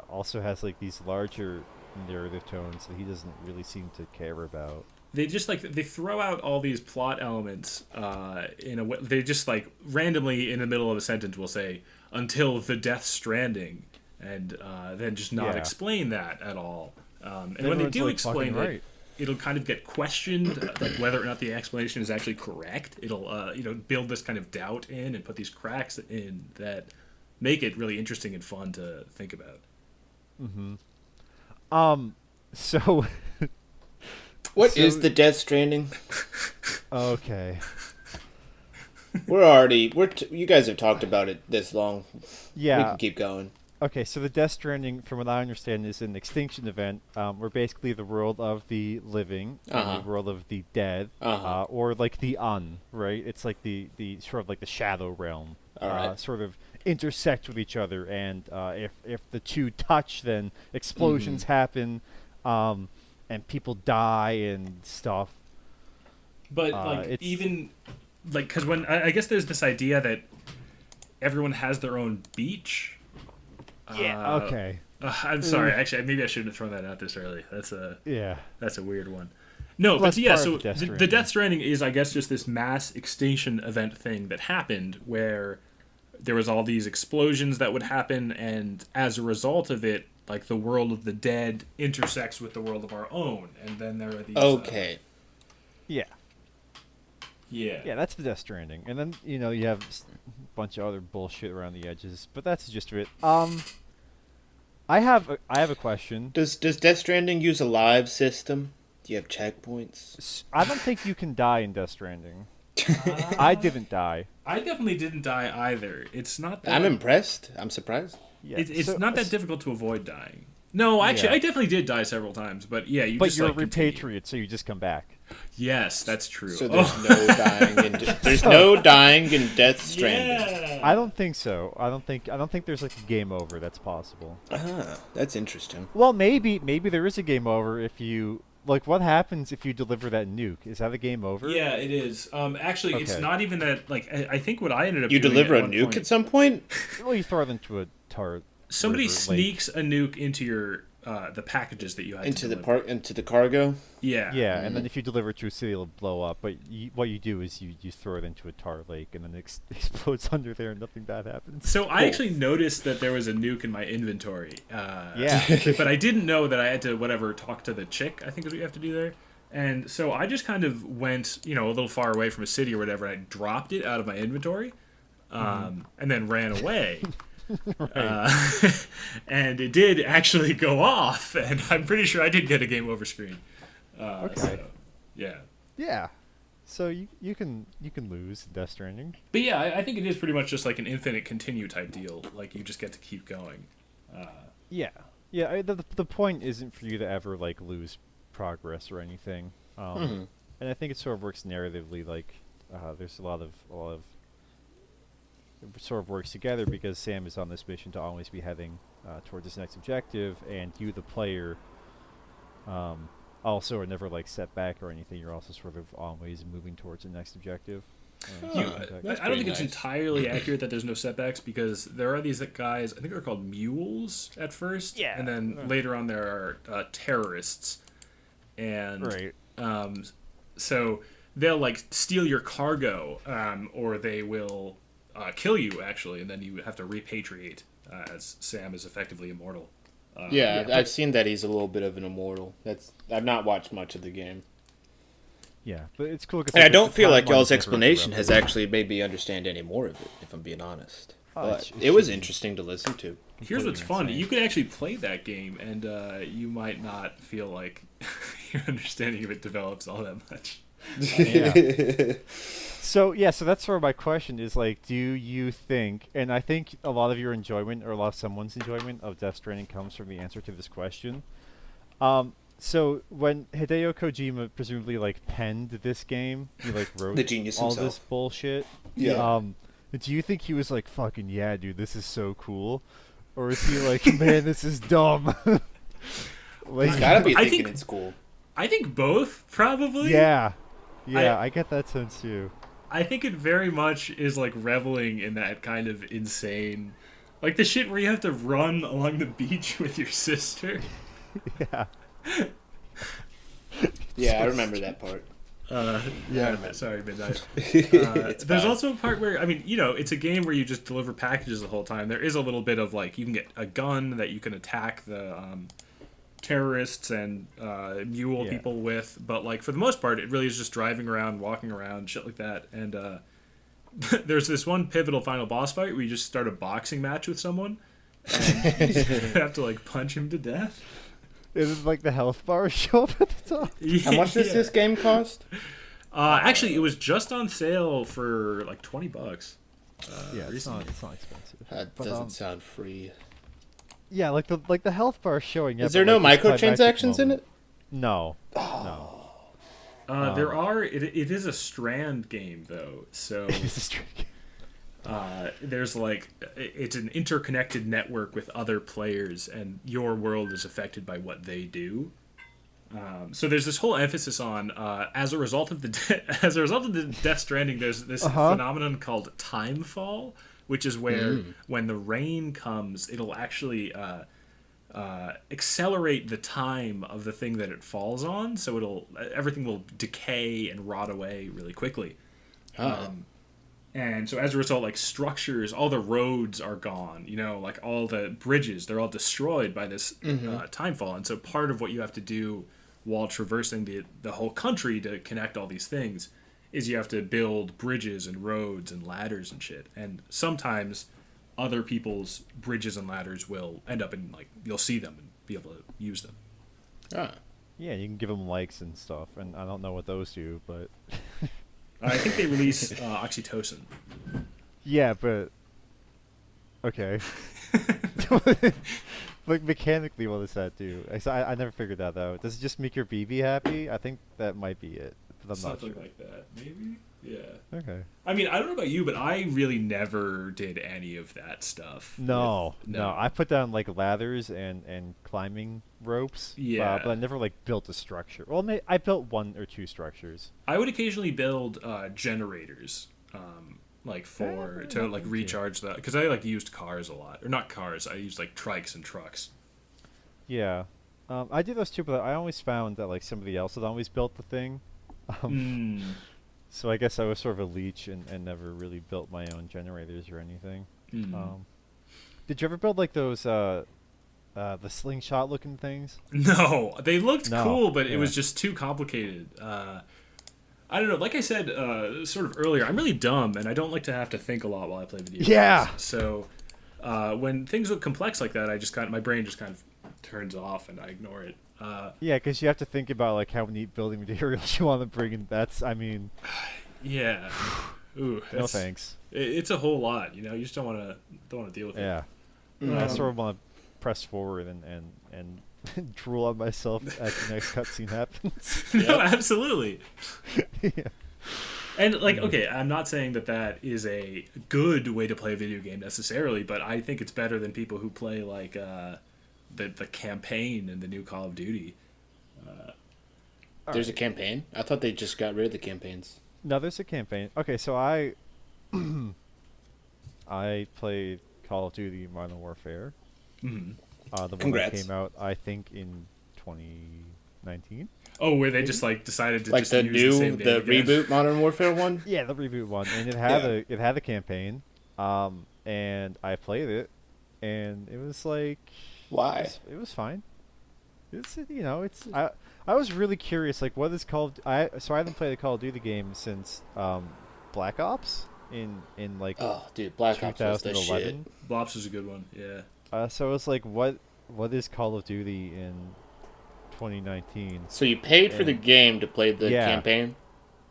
also has like these larger narrative tones that he doesn't really seem to care about. they just like they throw out all these plot elements in a way. They just like randomly in the middle of a sentence will say until the Death Stranding, and then just not Yeah. explain that at all. And when they Everyone's, do like, explain fucking it, right. it'll kind of get questioned, like whether or not the explanation is actually correct. It'll build this kind of doubt in and put these cracks in that make it really interesting and fun to think about. So What is So- the Death Stranding? okay, You guys have talked about it this long. We yeah. can keep going. Okay, so the Death Stranding, from what I understand, is an extinction event where basically the world of the living and Uh-huh. the world of the dead, Uh-huh. or like the right? It's like the sort of like the shadow realm, All right. sort of intersect with each other, and if the two touch, then explosions happen, and people die and stuff. But even like because when I guess there's this idea that everyone has their own beach. Okay. I'm sorry. Actually, maybe I shouldn't have thrown that out this early. That's a Yeah. weird one. No, Well, but that's yeah. part So of Death the Stranding. Death Stranding is, I guess, just this mass extinction event thing that happened where there was all these explosions that would happen, and as a result of it, like the world of the dead intersects with the world of our own, and then there are these. Okay. Yeah. Yeah. Yeah, that's the Death Stranding, and then you have a bunch of other bullshit around the edges, but that's just it. I have a question. Does Death Stranding use a live system? Do you have checkpoints? I don't think you can die in Death Stranding. I didn't die. I definitely didn't die either. It's not that. I'm impressed. I'm surprised. Yeah, It's so- not that difficult to avoid dying. No, actually, Yeah. I definitely did die several times, but yeah, you But just you're like a continue. repatriate, so you just come back. Yes, that's true. So there's no dying in no dying in Death Stranding. Yeah. I don't think so. I don't think there's like a game over that's possible. Ah, that's interesting. Well, maybe there is a game over if you like. What happens if you deliver that nuke? Is that a game over? Yeah, it is. Actually, it's Okay. not even that. Like, I think what I ended up You doing deliver at a one nuke point, at some point? Well, you throw it into a turret. somebody river, sneaks a nuke into your the packages that you had Into to the deliver. into the cargo. Yeah. Yeah, and then if you deliver it to a city, it'll blow up. But what you do is you throw it into a tar lake, and then it explodes under there, and nothing bad happens. So I actually noticed that there was a nuke in my inventory. Yeah. But I didn't know that I had to talk to the chick, I think is what you have to do there. And so I just kind of went, a little far away from a city or whatever, and I dropped it out of my inventory, and then ran away. And it did actually go off, and I'm pretty sure I did get a game over screen. Okay. So, yeah. Yeah. So you can lose in Death Stranding. But yeah, I think it is pretty much just like an infinite continue type deal. Like, you just get to keep going. Yeah. Yeah. The point isn't for you to ever like lose progress or anything. And I think it sort of works narratively. Like, there's a lot of it sort of works together because Sam is on this mission to always be heading towards his next objective, and you, the player, also are never like set back or anything. You're also sort of always moving towards the next objective. I don't think it's entirely accurate that there's no setbacks, because there are these guys, I think they're called mules at first, Yeah. and then later on there are terrorists, and Right. So they'll like steal your cargo, or they will kill you actually, and then you have to repatriate, as Sam is effectively immortal. I've seen that he's a little bit of an immortal. I've not watched much of the game. Yeah, but it's cool. And I don't feel like y'all's never explanation has interrupted. actually made me understand any more of it, if I'm being honest. Oh, But it it was should be interesting to listen to. Here's what's Completely fun: insane. you could actually play that game, and you might not feel like your understanding of it develops all that much. Yeah. So that's sort of my question is like, do you think, and I think a lot of your enjoyment or a lot of someone's enjoyment of Death Stranding comes from the answer to this question. So when Hideo Kojima presumably like penned this game, he like wrote The genius all himself. this bullshit. Yeah. Do you think he was like, fucking yeah, dude, this is so cool? Or is he like, man, this is dumb? Like, He's gotta be I thinking think- it's cool. I think both, probably. yeah. I get that sense too. I think it very much is like reveling in that kind of insane, like the shit where you have to run along the beach with your sister. Yeah. Yeah, I remember that part. Sorry, Midnight. It's There's fine. also a part where, I mean, it's a game where you just deliver packages the whole time. There is a little bit of like, you can get a gun that you can attack the terrorists and mule people with, but like for the most part, it really is just driving around, walking around, shit like that. And there's this one pivotal final boss fight where you just start a boxing match with someone, and you just have to like punch him to death. Is it like the health bars show up at the top? How much does this game cost? Actually, it was just on sale for like $20. Yeah, it's recently. not expensive. That But, doesn't sound free. Yeah, like the health bar showing up. Is there at, no like, this climactic microtransactions in moment. it? No. No. There are. It is a Strand game though, so It's a straight game. there's like it's an interconnected network with other players, and your world is affected by what they do. So there's this whole emphasis on as a result of the Death Stranding, there's this phenomenon called timefall, which is where when the rain comes, it'll actually accelerate the time of the thing that it falls on, so everything will decay and rot away really quickly. And so as a result, like structures, all the roads are gone, like all the bridges, they're all destroyed by this timefall. And so part of what you have to do while traversing the whole country to connect all these things is you have to build bridges and roads and ladders and shit. And sometimes other people's bridges and ladders will end up in, like, you'll see them and be able to use them. Yeah, you can give them likes and stuff, and I don't know what those do, but I think they release oxytocin. yeah, but okay. Like mechanically, what does that do? I never figured that out. Does it just make your BB happy? I think that might be it, but I'm Something not sure. like that, maybe? Yeah. Okay. I mean, I don't know about you, but I really never did any of that stuff. No, with- no. I put down like ladders and climbing ropes. Yeah. But I never like built a structure. Well, I built one or two structures. I would occasionally build generators, like really to not like into. recharge that because I like used cars a lot, or not cars. I used like trikes and trucks. Yeah. I did those too, but I always found that like somebody else had always built the thing. Um, Mm. so I guess I was sort of a leech and never really built my own generators or anything. Mm. Um, did you ever build like those the slingshot looking things? No, they looked No. cool, but it Yeah. was just too complicated. I don't know. Like I said, sort of earlier, I'm really dumb, and I don't like to have to think a lot while I play video Yeah. games. So when things look complex like that, my brain just kind of turns off, and I ignore it. Yeah, because you have to think about like how many building materials you want to bring in. I mean, Yeah. Ooh, no thanks. It's a whole lot. You know, you just don't want to deal with Yeah. it. I sort of want to press forward and drool on myself as the next cutscene happens. No, absolutely. Yeah. And like, okay, I'm not saying that is a good way to play a video game necessarily, but I think it's better than people who play like the campaign in the new Call of Duty. There's a campaign? I thought they just got rid of the campaigns. No, there's a campaign. Okay, so I I played Call of Duty Modern Warfare. Mm-hmm. The one that Congrats. came out, I think, in 2019. Oh, where they just like decided to Like just the use the same name again? reboot Modern Warfare one? Yeah, the reboot one, and it had Yeah. it had the campaign, and I played it, and it was like Why? it was fine. It's I was really curious, like what is I haven't played a Call of Duty game since Black Ops in like Oh, dude, Black Ops was the shit. 2011. Blops is a good one. Yeah. So it was like what is Call of Duty in 2019? So you paid for the And- game to play the Yeah. campaign?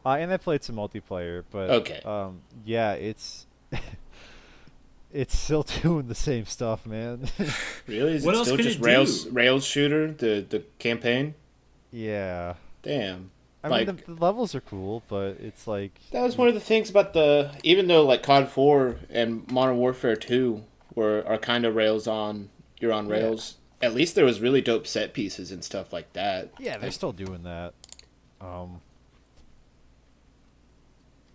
And I played some multiplayer, but Okay. yeah, it's it's still doing the same stuff, man. Really? Is What it else still can just it do? rails shooter, the campaign? Yeah. Damn. I Like, mean, the levels are cool, but it's like that was one of the things about even though like COD 4 and Modern Warfare 2 are kind of you're on Yeah. rails. At least there was really dope set pieces and stuff like that. yeah, they're still doing that.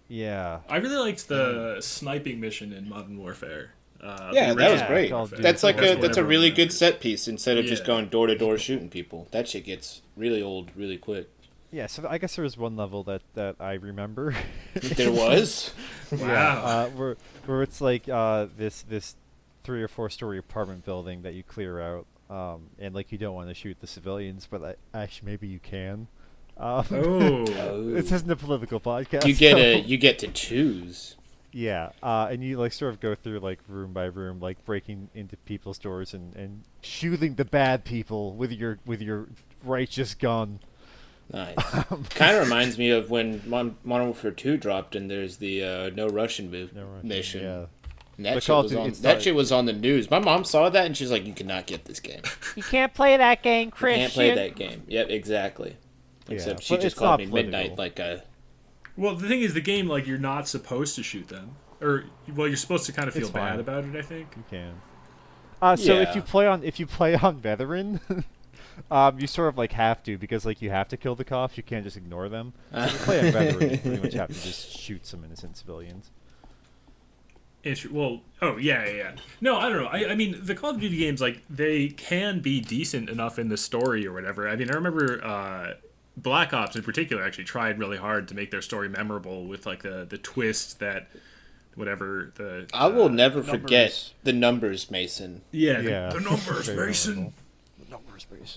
Yeah. I really liked the sniping mission in Modern Warfare. Yeah, the that was original great. Call of Duty. That's like That's a what that's a everyone really good remembers. set piece instead of just Yeah. going door to door shooting people. That shit gets really old really quick. Yeah, so I guess there was one level that I remember. There was. Wow. Where it's like this 3 or 4 story apartment building that you clear out, and like you don't want to shoot the civilians, but actually maybe you can. Oh. This isn't a political podcast. You get to choose. Yeah, and you like sort of go through like room by room, like breaking into people's doors and shooting the bad people with your righteous gun. Nice. Kind of reminds me of when Modern Warfare 2 dropped, and there's the no Russian mission. Yeah. And that But shit Call of was Duty on. is That not- shit was on the news. My mom saw that, and she's like, "You cannot get this game. You can't play that game, You Christian. can't play that game." Yep, exactly. Yeah, Except she but just it's called not me political. midnight, like a. Well, the thing is, the game, like, you're not supposed to shoot them. Or, well, you're supposed to kind of feel It's bad fine. about it, I think. You can. So Yeah. if you play on veteran, you sort of like have to, because like you have to kill the cops. You can't just ignore them. So if you play on veteran, you pretty much have to just shoot some innocent civilians. Well, oh, yeah. No, I don't know. I mean, the Call of Duty games, like, they can be decent enough in the story or whatever. I mean, I remember Black Ops in particular actually tried really hard to make their story memorable with, like, the twist that, whatever, the... I will never numbers. forget the numbers, Mason. Yeah, Yeah. the numbers, Very Mason. memorable.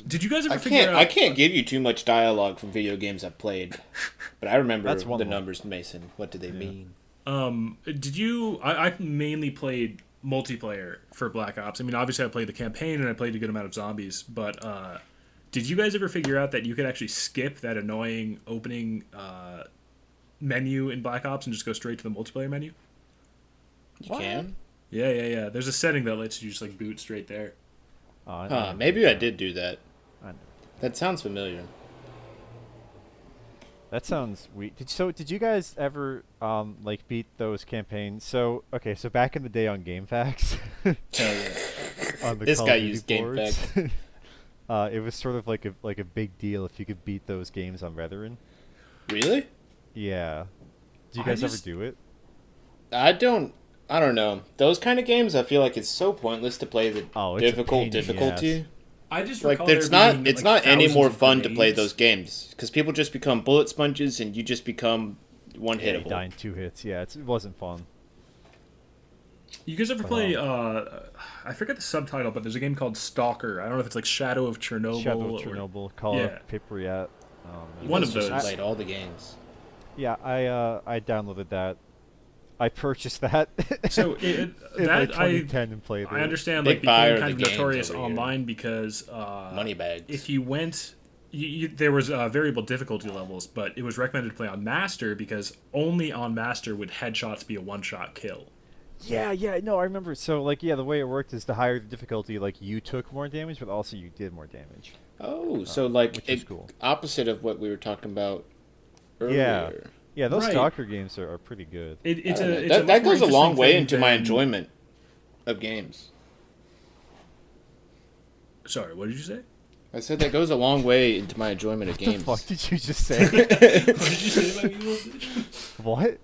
Did you guys ever I figure out... I can't give you too much dialogue from video games I've played, but I remember That's the one of them. numbers, Mason. What do they mean? Did you... I mainly played multiplayer for Black Ops. I mean, obviously I played the campaign and I played a good amount of zombies, but did you guys ever figure out that you could actually skip that annoying opening menu in Black Ops and just go straight to the multiplayer menu? You can? Yeah. There's a setting that lets you just, like, boot straight there. Maybe I did do that. I know. That sounds familiar. That sounds weird. Did you guys ever like beat those campaigns? So back in the day on GameFAQs, on the This Call guy of Duty used boards, GameFAQ. it was sort of like a big deal if you could beat those games on veteran. Really? Yeah. Did you I guys just- ever do it? I don't know. Those kind of games, I feel like it's so pointless to play the Oh, it's a difficult pain in the difficulty. ass. I just Like recall it's there not being, it's like, not any more thousands of fun to play grenades. those games because people just become bullet sponges and you just become one Yeah, you hittable. die in 2 hits. Yeah, it wasn't fun. You guys ever play? I forget the subtitle, but there's a game called Stalker. I don't know if it's like Shadow of Chernobyl. Shadow of or- Chernobyl, Call Yeah. of Pripyat. You One guys of just those. played all the games. Yeah, I downloaded that. I purchased that. So in that like 2010 and played it. I understand Big like buyer became of kind of the games notorious over here. online because Moneybags. if you went, there was variable difficulty levels, but it was recommended to play on Master because only on Master would headshots be a one-shot kill. Yeah, no, I remember. So, like, yeah, the way it worked is the higher the difficulty, like, you took more damage, but also you did more damage. Oh, so like which is cool. opposite of what we were talking about earlier. Yeah, those Right. Stalker games are pretty good. It's I don't know. a that much more goes a long interesting way thing into my than- enjoyment of games. Sorry, what did you say? I said that goes a long way into my enjoyment of What the games. fuck did you just say? What did you say about me? What?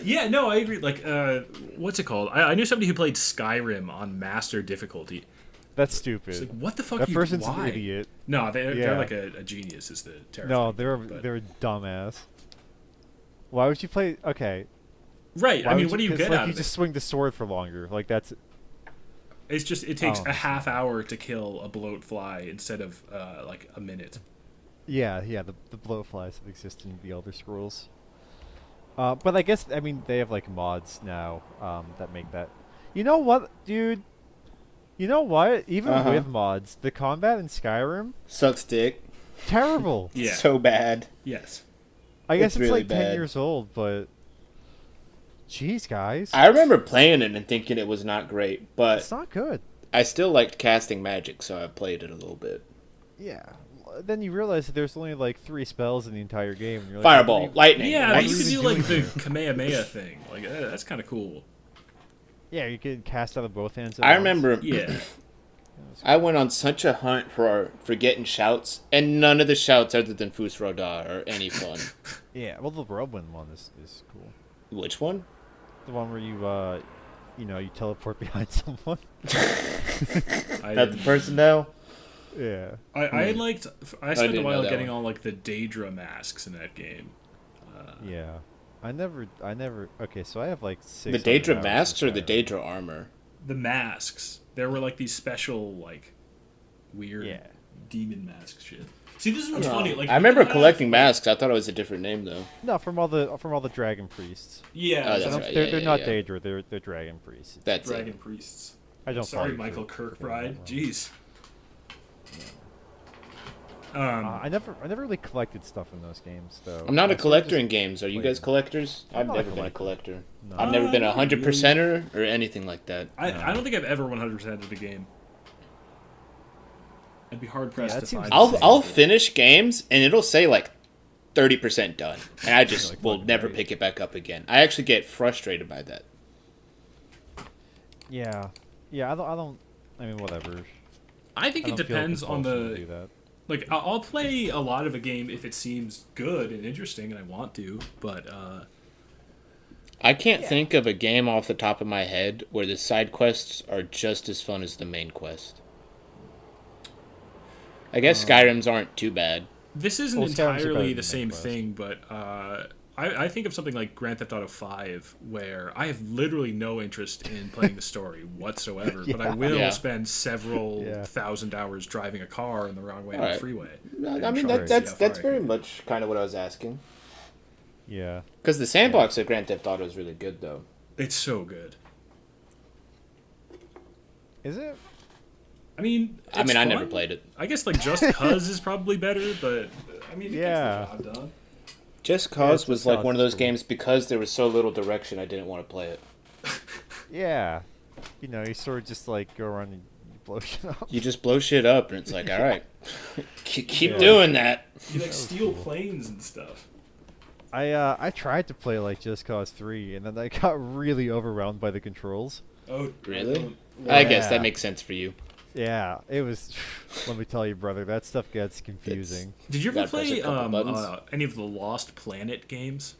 Yeah, no, I agree. Like, what's it called? I knew somebody who played Skyrim on Master difficulty. That's stupid. It's like, what the fuck? That you, person's why? an idiot. No, they're Yeah. like a genius. Is the terrifying No, thing, but- they're a dumbass. Why would you play? Okay. right. Why I mean, would what do you 'cause, get like, out you of just it? swing the sword for longer. Like that's. It's just it takes Oh. a half hour to kill a bloat fly instead of like a minute. Yeah. The blowflies that exist in the Elder Scrolls. But I guess they have like mods now that make that. You know what, dude? You know what? Even Uh-huh. with mods, the combat in Skyrim Sucks dick. terrible. Yeah. So bad. Yes. I guess It's it's really like 10 bad. years old, but jeez, guys, I remember playing it and thinking it was not great, but it's not good. I still liked casting magic, so I played it a little bit. Yeah. Then you realize that there's only like 3 spells in the entire game. And you're like, Fireball, what are you- lightning. Yeah, What but are you you could do even like doing the Kamehameha thing. Like that's kind of cool. Yeah, you can cast out of both hands. At I once. remember Yeah. I went on such a hunt for getting shouts, and none of the shouts other than Fus Roda are any fun. Yeah, well, the whirlwind one is cool. Which one? The one where you teleport behind someone. Not the person now? Yeah. I liked. I spent a didn't know while that getting one. all like the Daedra masks in that game. Yeah. I never. Okay, so I have like 6. The Daedra masks or the Daedra armor? The masks. There were like these special like weird Yeah. demon mask shit. See, this is what's funny. Like I remember you can have, collecting like- masks. I thought it was a different name though. No, from all the dragon priests. Yeah, Oh, I that's don't- right. They're, Yeah, they're yeah, not yeah. Daedra. They're dragon priests. That's dragon it. priests. I don't. Sorry, follow Michael for- Kirkbride. for- Jeez. I never really collected stuff in those games though. I'm not I a sort of collector just in games. Are you played guys them. collectors? I'm I've not a never been a collector. collector. No. I've never been a not 100%er or anything like that. I don't think I've ever 100%ed a game. I'd be hard pressed that to seems find. I'll something. I'll finish games and it'll say like 30% done, and I just Like will fucking never great. pick it back up again. I actually get frustrated by that. Yeah. I don't. I mean, whatever. I think I it don't feel a depends on compulsion to the do that. like. I'll play a lot of a game if it seems good and interesting and I want to, but I can't think of a game off the top of my head where the side quests are just as fun as the main quest. I guess Skyrim's aren't too bad. this isn't Well, Skyrim's better entirely than the same Quest. thing. But I think of something like Grand Theft Auto 5, where I have literally no interest in playing the story whatsoever, but I will Yeah. spend several Yeah. thousand hours driving a car in the wrong way on Alright. the freeway. I mean, try to see that's how far that's I very can- much kind of what I was asking. Yeah. Because the sandbox of Grand Theft Auto is really good, though. It's so good. Is it? I mean, I it's never fun. played it. I guess like Just Cuz is probably better, but I mean, it Yeah. gets the job done. Just Cause Just was like Cause one of is those cool. games because there was so little direction. I didn't want to play it. Yeah. You sort of just like go around and blow shit up. You just blow shit up, and it's like, all right, keep Yeah. doing that. You like was steal cool. planes and stuff. I tried to play like Just Cause 3, and then I got really overwhelmed by the controls. Oh, Really? Yeah. I guess that makes sense for you. Yeah, it was. Let me tell you, brother, that stuff gets confusing. Did you ever Gotta press play a couple buttons. any of the Lost Planet games?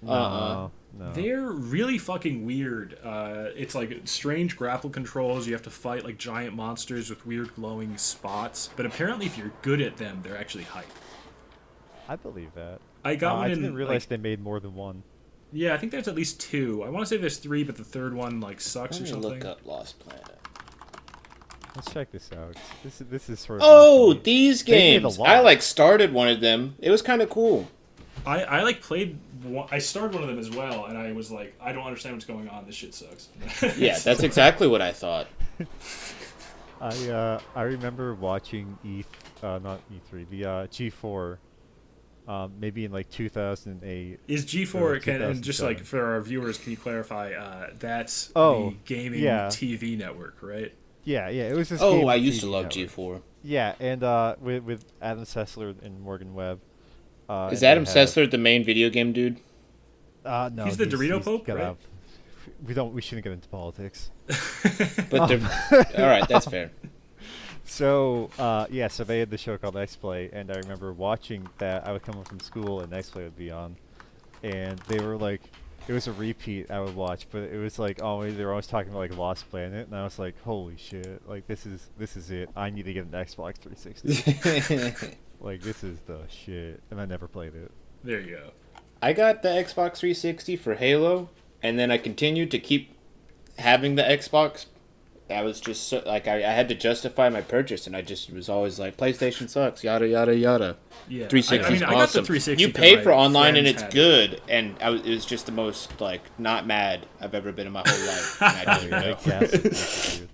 No, no. They're really fucking weird. It's like strange grapple controls. You have to fight like giant monsters with weird glowing spots. But apparently, if you're good at them, they're actually hype. I believe that. I got one I in. didn't realize Like, they made more than one. yeah, I think there's at least 2. I want to say there's 3, but the third one like sucks Let or me something. look up Lost Planet. Let's check this out. This is sort of. Oh, neat. these They made a games! lot. I like started one of them. It was kind of cool. I like played. I started one of them as well, and I was like, I don't understand what's going on. This shit sucks. Yeah, that's exactly what I thought. I remember watching not E3, the G4, maybe in like 2008. Is G4 or and just like 2007. for our viewers, can you clarify? That's Oh, the gaming yeah. TV network, right? Yeah, it was this. Oh, game I on used to TV love network. G4. Yeah, and with Adam Sessler and Morgan Webb. Is and Adam they had- Sessler the main video game dude? No, He's the Dorito Pope, got right? out. We shouldn't get into politics. But they're all right. That's fair. So yeah, so they had the show called X Play, and I remember watching that. I would come home from school, and X Play would be on, and they were like, it was a repeat I would watch, but it was like always they were always talking about like Lost Planet, and I was like, holy shit, like this is it. I need to get an Xbox 360. Like this is the shit, and I never played it. There you go. I got the Xbox 360 for Halo, and then I continued to keep having the Xbox. I was just so, like I had to justify my purchase, and I just was always like, PlayStation sucks, yada yada yada. Yeah, 360 is I got the awesome. 360. You 'cause pay my for online, and friends it's had it. good. And it was just the most like not mad I've ever been in my whole life. And I didn't know. Gas is weird.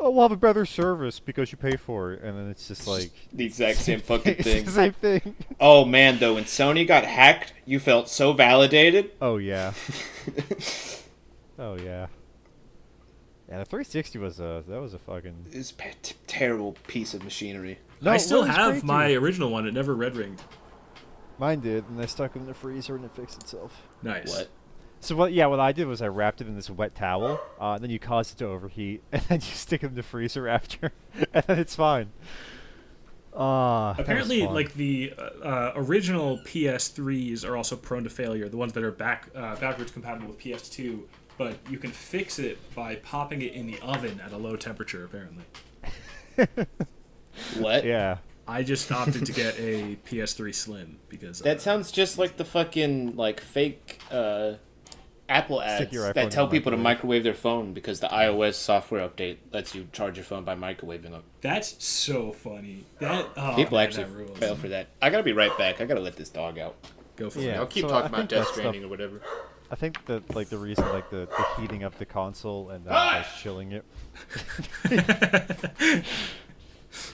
Oh, we'll have a better service because you pay for it, and then it's just like The exact same fucking it's thing. the same thing. Oh man, though, when Sony got hacked, you felt so validated. Oh yeah. Oh yeah. Yeah, the 360 was a fucking. It's a terrible piece of machinery. No, I it still was have great, my dude. original one. It never red ringed. Mine did, and I stuck it in the freezer, and it fixed itself. Nice. What? So what I did was I wrapped it in this wet towel, and then you cause it to overheat, and then you stick it in the freezer after, and then it's fine. Apparently, like the original PS3s are also prone to failure. The ones that are backwards compatible with PS2, but you can fix it by popping it in the oven at a low temperature. Apparently, What? Yeah. I just opted to get a PS3 Slim because That sounds just like the fucking like fake Apple ads your iPhone that in tell the people to microwave. microwave their phone because the iOS software update lets you charge your phone by microwaving it. that's so funny. That People man, actually that rules. fail for that. I gotta be right back. I gotta let this dog out. Go for Yeah. I'll keep so talking I about think Death that stuff- Stranding or whatever. I think that like the reason like the heating up the console and like chilling it.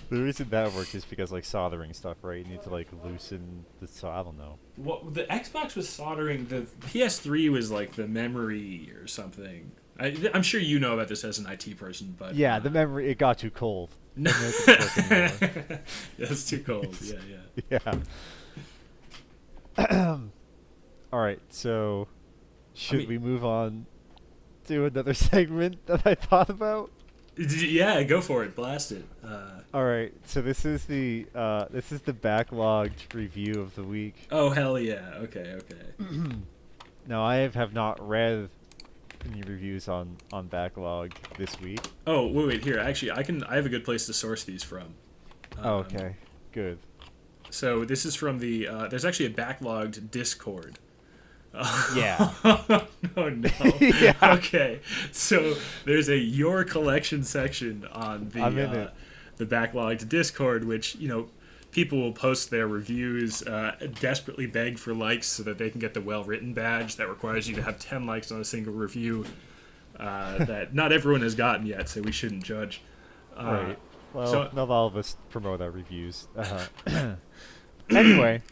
The reason that works is because like soldering stuff, right? You need to like loosen the. So I don't know. What the Xbox was soldering, the PS3 was like the memory or something. I'm sure you know about this as an IT person, but Yeah, the memory it got too cold. No. And it didn't work anymore. Yeah, it's too cold. Yeah. Yeah. All right, so should we move on to another segment that I thought about? Yeah, go for it. Blast it. All right, so this is the backlogged review of the week. Oh hell yeah. Okay. Now I have not read any reviews on backlog this week. Oh wait. Here, actually, I have a good place to source these from. Oh, okay, good. So this is from the. There's actually a backlogged Discord. Yeah. Oh no. Yeah. Okay. So there's a your collection section on I'm in it. the backlogged Discord, which people will post their reviews, desperately beg for likes so that they can get the well-written badge that requires you to have 10 likes on a single review. That not everyone has gotten yet, so we shouldn't judge. Right. Well, so- not all of us promote our reviews. Anyway.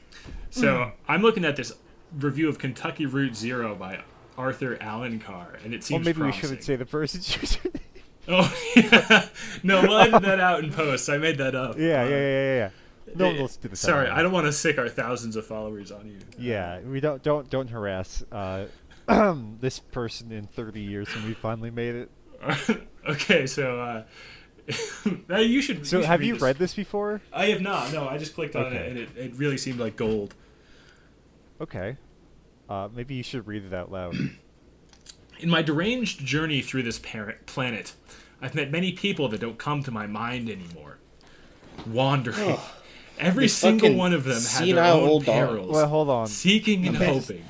So I'm looking at this review of Kentucky Route Zero by Arthur Alencar, and it Well, seems maybe we promising. shouldn't say the person's username. Oh, yeah. No, we'll edit that out in post. I made that up. Yeah. No one will do the Sorry, time. I don't want to sick our thousands of followers on you. Yeah, we don't harass this person in 30 years when we finally made it. Okay, so now you should. So should have you this. read this before? I have not. No, I just clicked on Okay. it, and it really seemed like gold. Okay. Maybe you should read it out loud. In my deranged journey through this planet, I've met many people that don't come to my mind anymore. Wandering. Every You single fucking one of them had their senile own old dog. perils. Well, hold on. Seeking and hoping.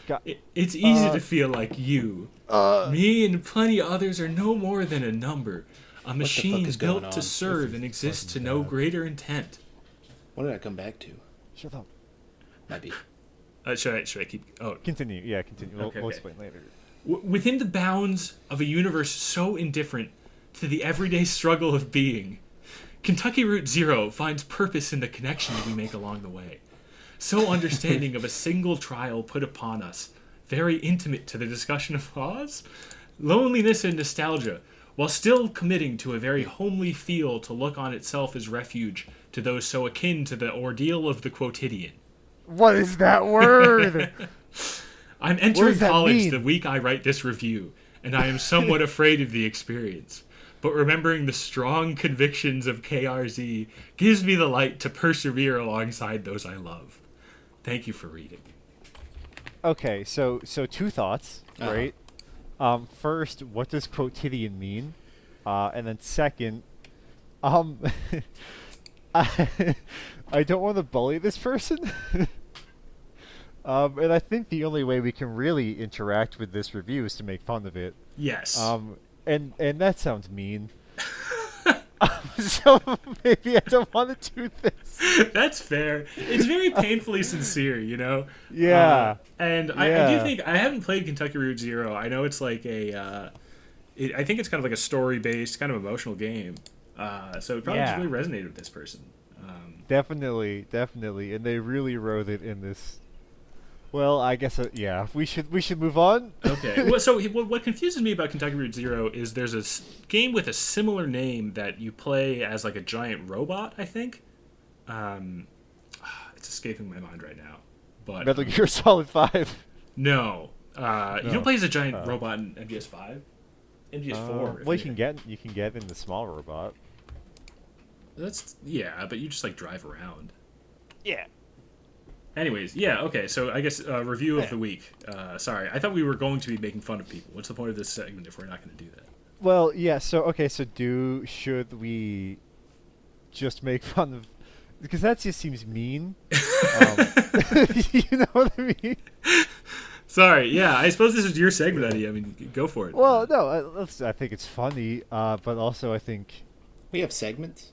Got- It's easy to feel like you. Me and plenty others are no more than a number. A machine is going built on? to serve and exist to no greater intent. What did I come back to? Shut up. Might be. Should I keep... Oh, Continue. Yeah, continue. Okay, We'll okay. explain later. Within the bounds of a universe so indifferent to the everyday struggle of being, Kentucky Route Zero finds purpose in the connections we make along the way. So understanding of a single trial put upon us, very intimate to the discussion of laws, loneliness and nostalgia, while still committing to a very homely feel to look on itself as refuge to those so akin to the ordeal of the quotidian. What is that word? I'm entering does that college mean? the week I write this review, and I am somewhat afraid of the experience. But remembering the strong convictions of KRZ gives me the light to persevere alongside those I love. Thank you for reading. Okay, so two thoughts, Uh-huh. right? First, what does quotidian mean? And then second, I don't want to bully this person. And I think the only way we can really interact with this review is to make fun of it. Yes. And that sounds mean. So maybe I don't want to do this. That's fair. It's very painfully sincere, you know? Yeah. And I do Yeah. think, I haven't played Kentucky Route Zero. I know it's like I think it's kind of like a story-based, kind of emotional game. So it probably just Yeah. really resonated with this person. Definitely, and they really wrote it in this. Well, I guess yeah. We should move on. Okay. Well, so what confuses me about Kentucky Route Zero is there's a game with a similar name that you play as like a giant robot, I think. It's escaping my mind right now. But Metal Gear Solid 5. no. You No. don't play as a giant robot in MGS 5? MGS 4. Well, you can get in the small robot. Yeah, but you just like drive around. Yeah. Anyways, yeah, okay, so I guess review of the week. Sorry, I thought we were going to be making fun of people. What's the point of this segment if we're not going to do that? Well, yeah. So okay. So should we just make fun of? Because that just seems mean. You know what I mean? Sorry, yeah, I suppose this is your segment, Eddie. I mean, go for it. Well, no. I think it's funny, but also I think We have segments.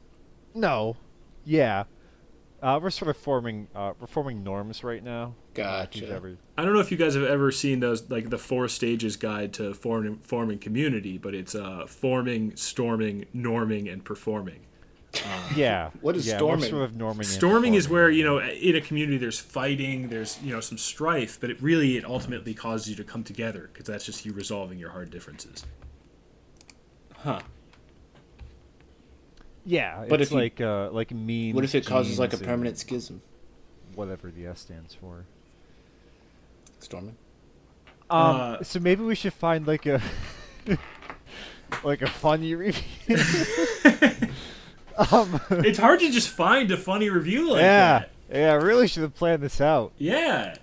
no. Yeah. We're sort of forming norms right now. Gotcha. I don't know if you guys have ever seen those, like the 4 stages guide to forming community, but it's forming, storming, norming, and performing. Yeah. What is yeah, storming? We're sort of norming. and Storming is performing. where, you know, in a community there's fighting, there's, you know, some strife, but it ultimately causes you to come together because that's just you resolving your hard differences. Huh. Yeah, But it's if you- like mean. What if it causes like a genes and permanent schism? whatever the S stands for. Storming. So maybe we should find like a like a funny review. It's hard to just find a funny review like yeah, that. yeah. I really should have planned this out. Yeah.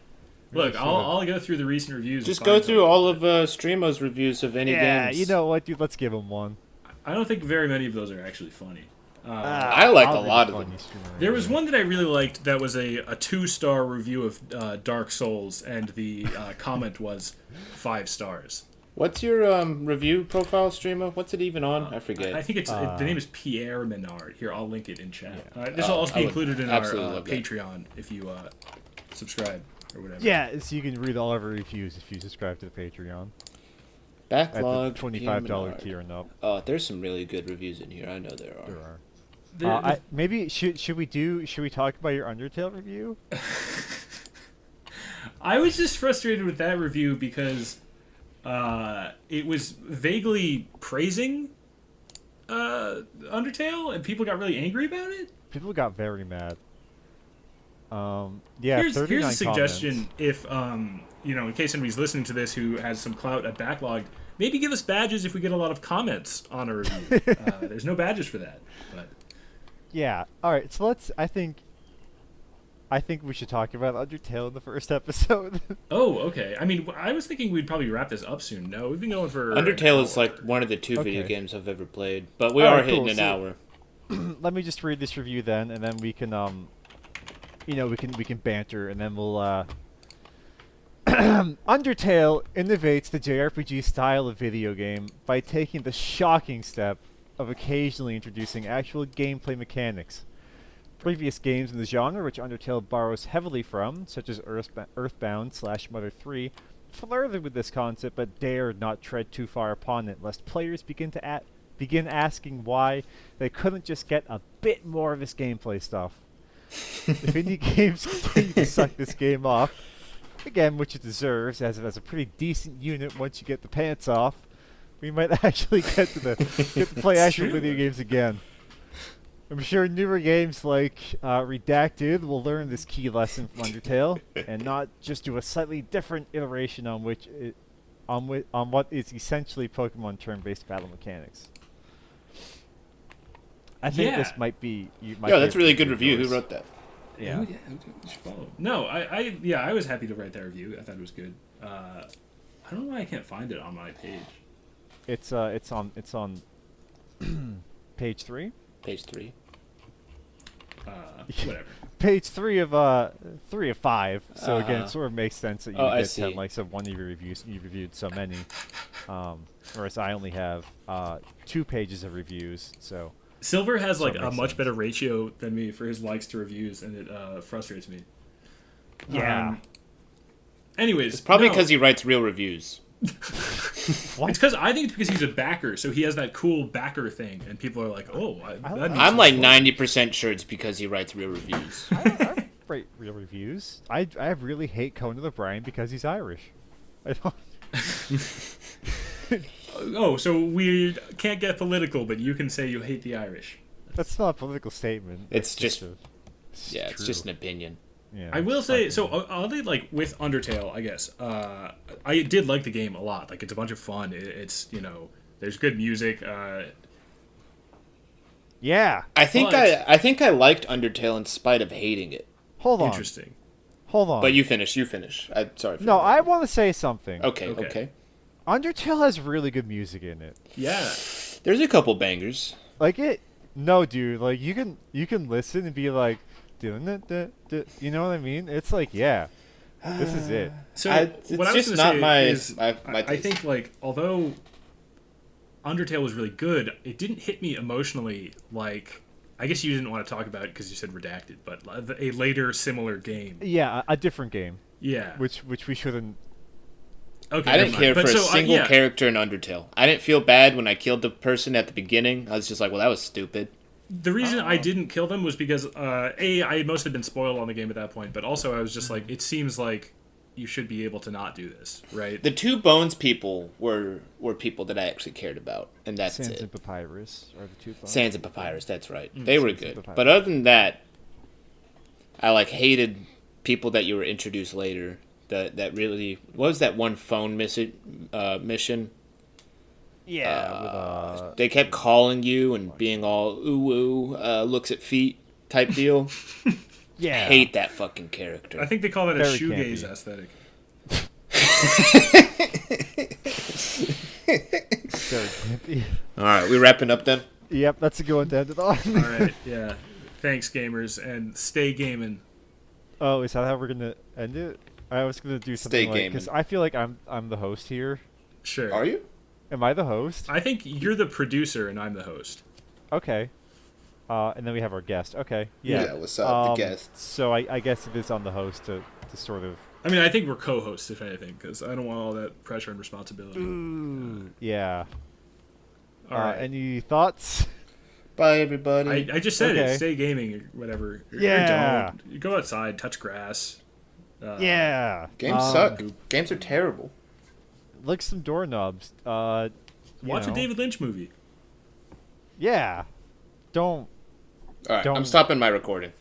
Really Look, should've. I'll go through the recent reviews. Just and go find through something. all of Streamo's reviews of any Yeah, games. you know what, dude? Let's give him one. I don't think very many of those are actually funny. I like I'll a read lot the of them. funny streamer There was review. one that I really liked that was a 2-star review of Dark Souls, and the comment was 5 stars. What's your review profile, Streamo? What's it even on? I forget. I think it's the name is Pierre Menard. Here, I'll link it in chat. This will Oh, also I be would included in our absolutely love that. Patreon if you subscribe or whatever. Yeah, so you can read all of our reviews if you subscribe to the Patreon at Backlog. the $25 tier and up. Oh, there's some really good reviews in here. I know there are. There are. The- Maybe should we talk about your Undertale review? I was just frustrated with that review because it was vaguely praising Undertale, and people got really angry about it. People got very mad. Yeah, Here's 39 a suggestion. comments. If you know, in case anybody's listening to this who has some clout at Backlogged, maybe give us badges if we get a lot of comments on a review. There's no badges for that, but Yeah. All right. So I I think we should talk about Undertale in the first episode. Oh, okay. I mean, I was thinking we'd probably wrap this up soon. No, we've been going for Undertale an is hour. like one of the two video Okay. games I've ever played, but we All are right, hitting cool. an So- hour. Let me just read this review then, and then we can we can banter, and then we'll Undertale innovates the JRPG style of video game by taking the shocking step of occasionally introducing actual gameplay mechanics. Previous games in the genre, which Undertale borrows heavily from, such as Earthbound/Mother 3, flirted with this concept but dared not tread too far upon it, lest players begin asking why they couldn't just get a bit more of this gameplay stuff. If indie games continue to suck this game off, again, which it deserves, as it has a pretty decent unit once you get the pants off, we might actually get to play actual video games again. I'm sure newer games like Redacted will learn this key lesson from Undertale, and not just do a slightly different iteration on what is essentially Pokemon turn-based battle mechanics. I think this might be. Yeah, that's a really good review. Who wrote that? Yeah. Oh, yeah. We should follow. No, I was happy to write that review. I thought it was good. I don't know why I can't find it on my page. It's on page 3. Page 3. Whatever. Page 3 of 5. So again, Uh-huh. it sort of makes sense that you Oh, would I get 10 see. likes of one of your reviews. You reviewed so many, whereas I only have 2 pages of reviews. So Silver has like That a makes much sense. better ratio than me for his likes to reviews, and it frustrates me. yeah, Anyways, It's probably no. because he writes real reviews. what? It's because I think it's because he's a backer, so he has that cool backer thing, and people are like, "Oh, that means I'm he's like fun." 90% sure it's because he writes real reviews. I write real reviews. I really hate Conan O'Brien because he's Irish. I don't. Oh, so we can't get political, but you can say you hate the Irish. That's not a political statement. It's That's just- it's Yeah, it's true. just an opinion. Yeah, I will it's say, fucking- so oddly, like with Undertale, I guess I did like the game a lot. Like it's a bunch of fun. It's there's good music. Yeah. I think But- I think I liked Undertale in spite of hating it. Hold on. Interesting. Hold on. But you finish. I'm sorry. For No, that. I want to say something. Okay, Okay. okay. Undertale has really good music in it. Yeah. There's a couple bangers. Like it. No, dude. Like you can listen and be like, doing it. You know what I mean? It's like, yeah, this is it. So It's what I was just gonna not say my is, my I taste. think like although Undertale was really good, it didn't hit me emotionally like. I guess you didn't want to talk about it because you said redacted, but a later similar game. Yeah, a different game, Yeah. which we shouldn't. Okay. I never didn't mind. care But for a so, single yeah. character in Undertale. I didn't feel bad when I killed the person at the beginning. I was just like, well, that was stupid. The reason I Oh. didn't kill them was because I must have been spoiled on the game at that point, but also I was just like, it seems like you should be able to not do this, right? The two Bones people were people that I actually cared about, and that's Sans it. and Papyrus are the 2 phones. Sans and Papyrus, that's right. They were Sans and good. Papyrus. But other than that, I like hated people that you were introduced later. That really what was that one phone mission? Yeah, They kept calling you and being all ooh looks at feet type deal. yeah. Hate that fucking character. I think they call that a Very shoegaze campy. aesthetic. Very campy. All right, we wrapping up then. Yep, that's a good one to end it on. All right, yeah. Thanks, gamers, and stay gaming. Oh, is that how we're gonna end it? I was gonna do Stay something like because gaming. I feel like I'm the host here. Sure. Are you? Am I the host? I think you're the producer and I'm the host. Okay. And then we have our guest. Okay. Yeah. Yeah, what's up, the guest? So I guess it is on the host to sort of. I mean, I think we're co-hosts, if anything, because I don't want all that pressure and responsibility. Yeah. All right. Any thoughts? Bye, everybody. I just said Okay. it. Stay gaming or whatever. Or Yeah. don't. You go outside, touch grass. Yeah. Games suck. Games are terrible. Lick some doorknobs. Watch a know. David Lynch movie. Yeah. Don't. All right, I'm Don't- stopping my recording.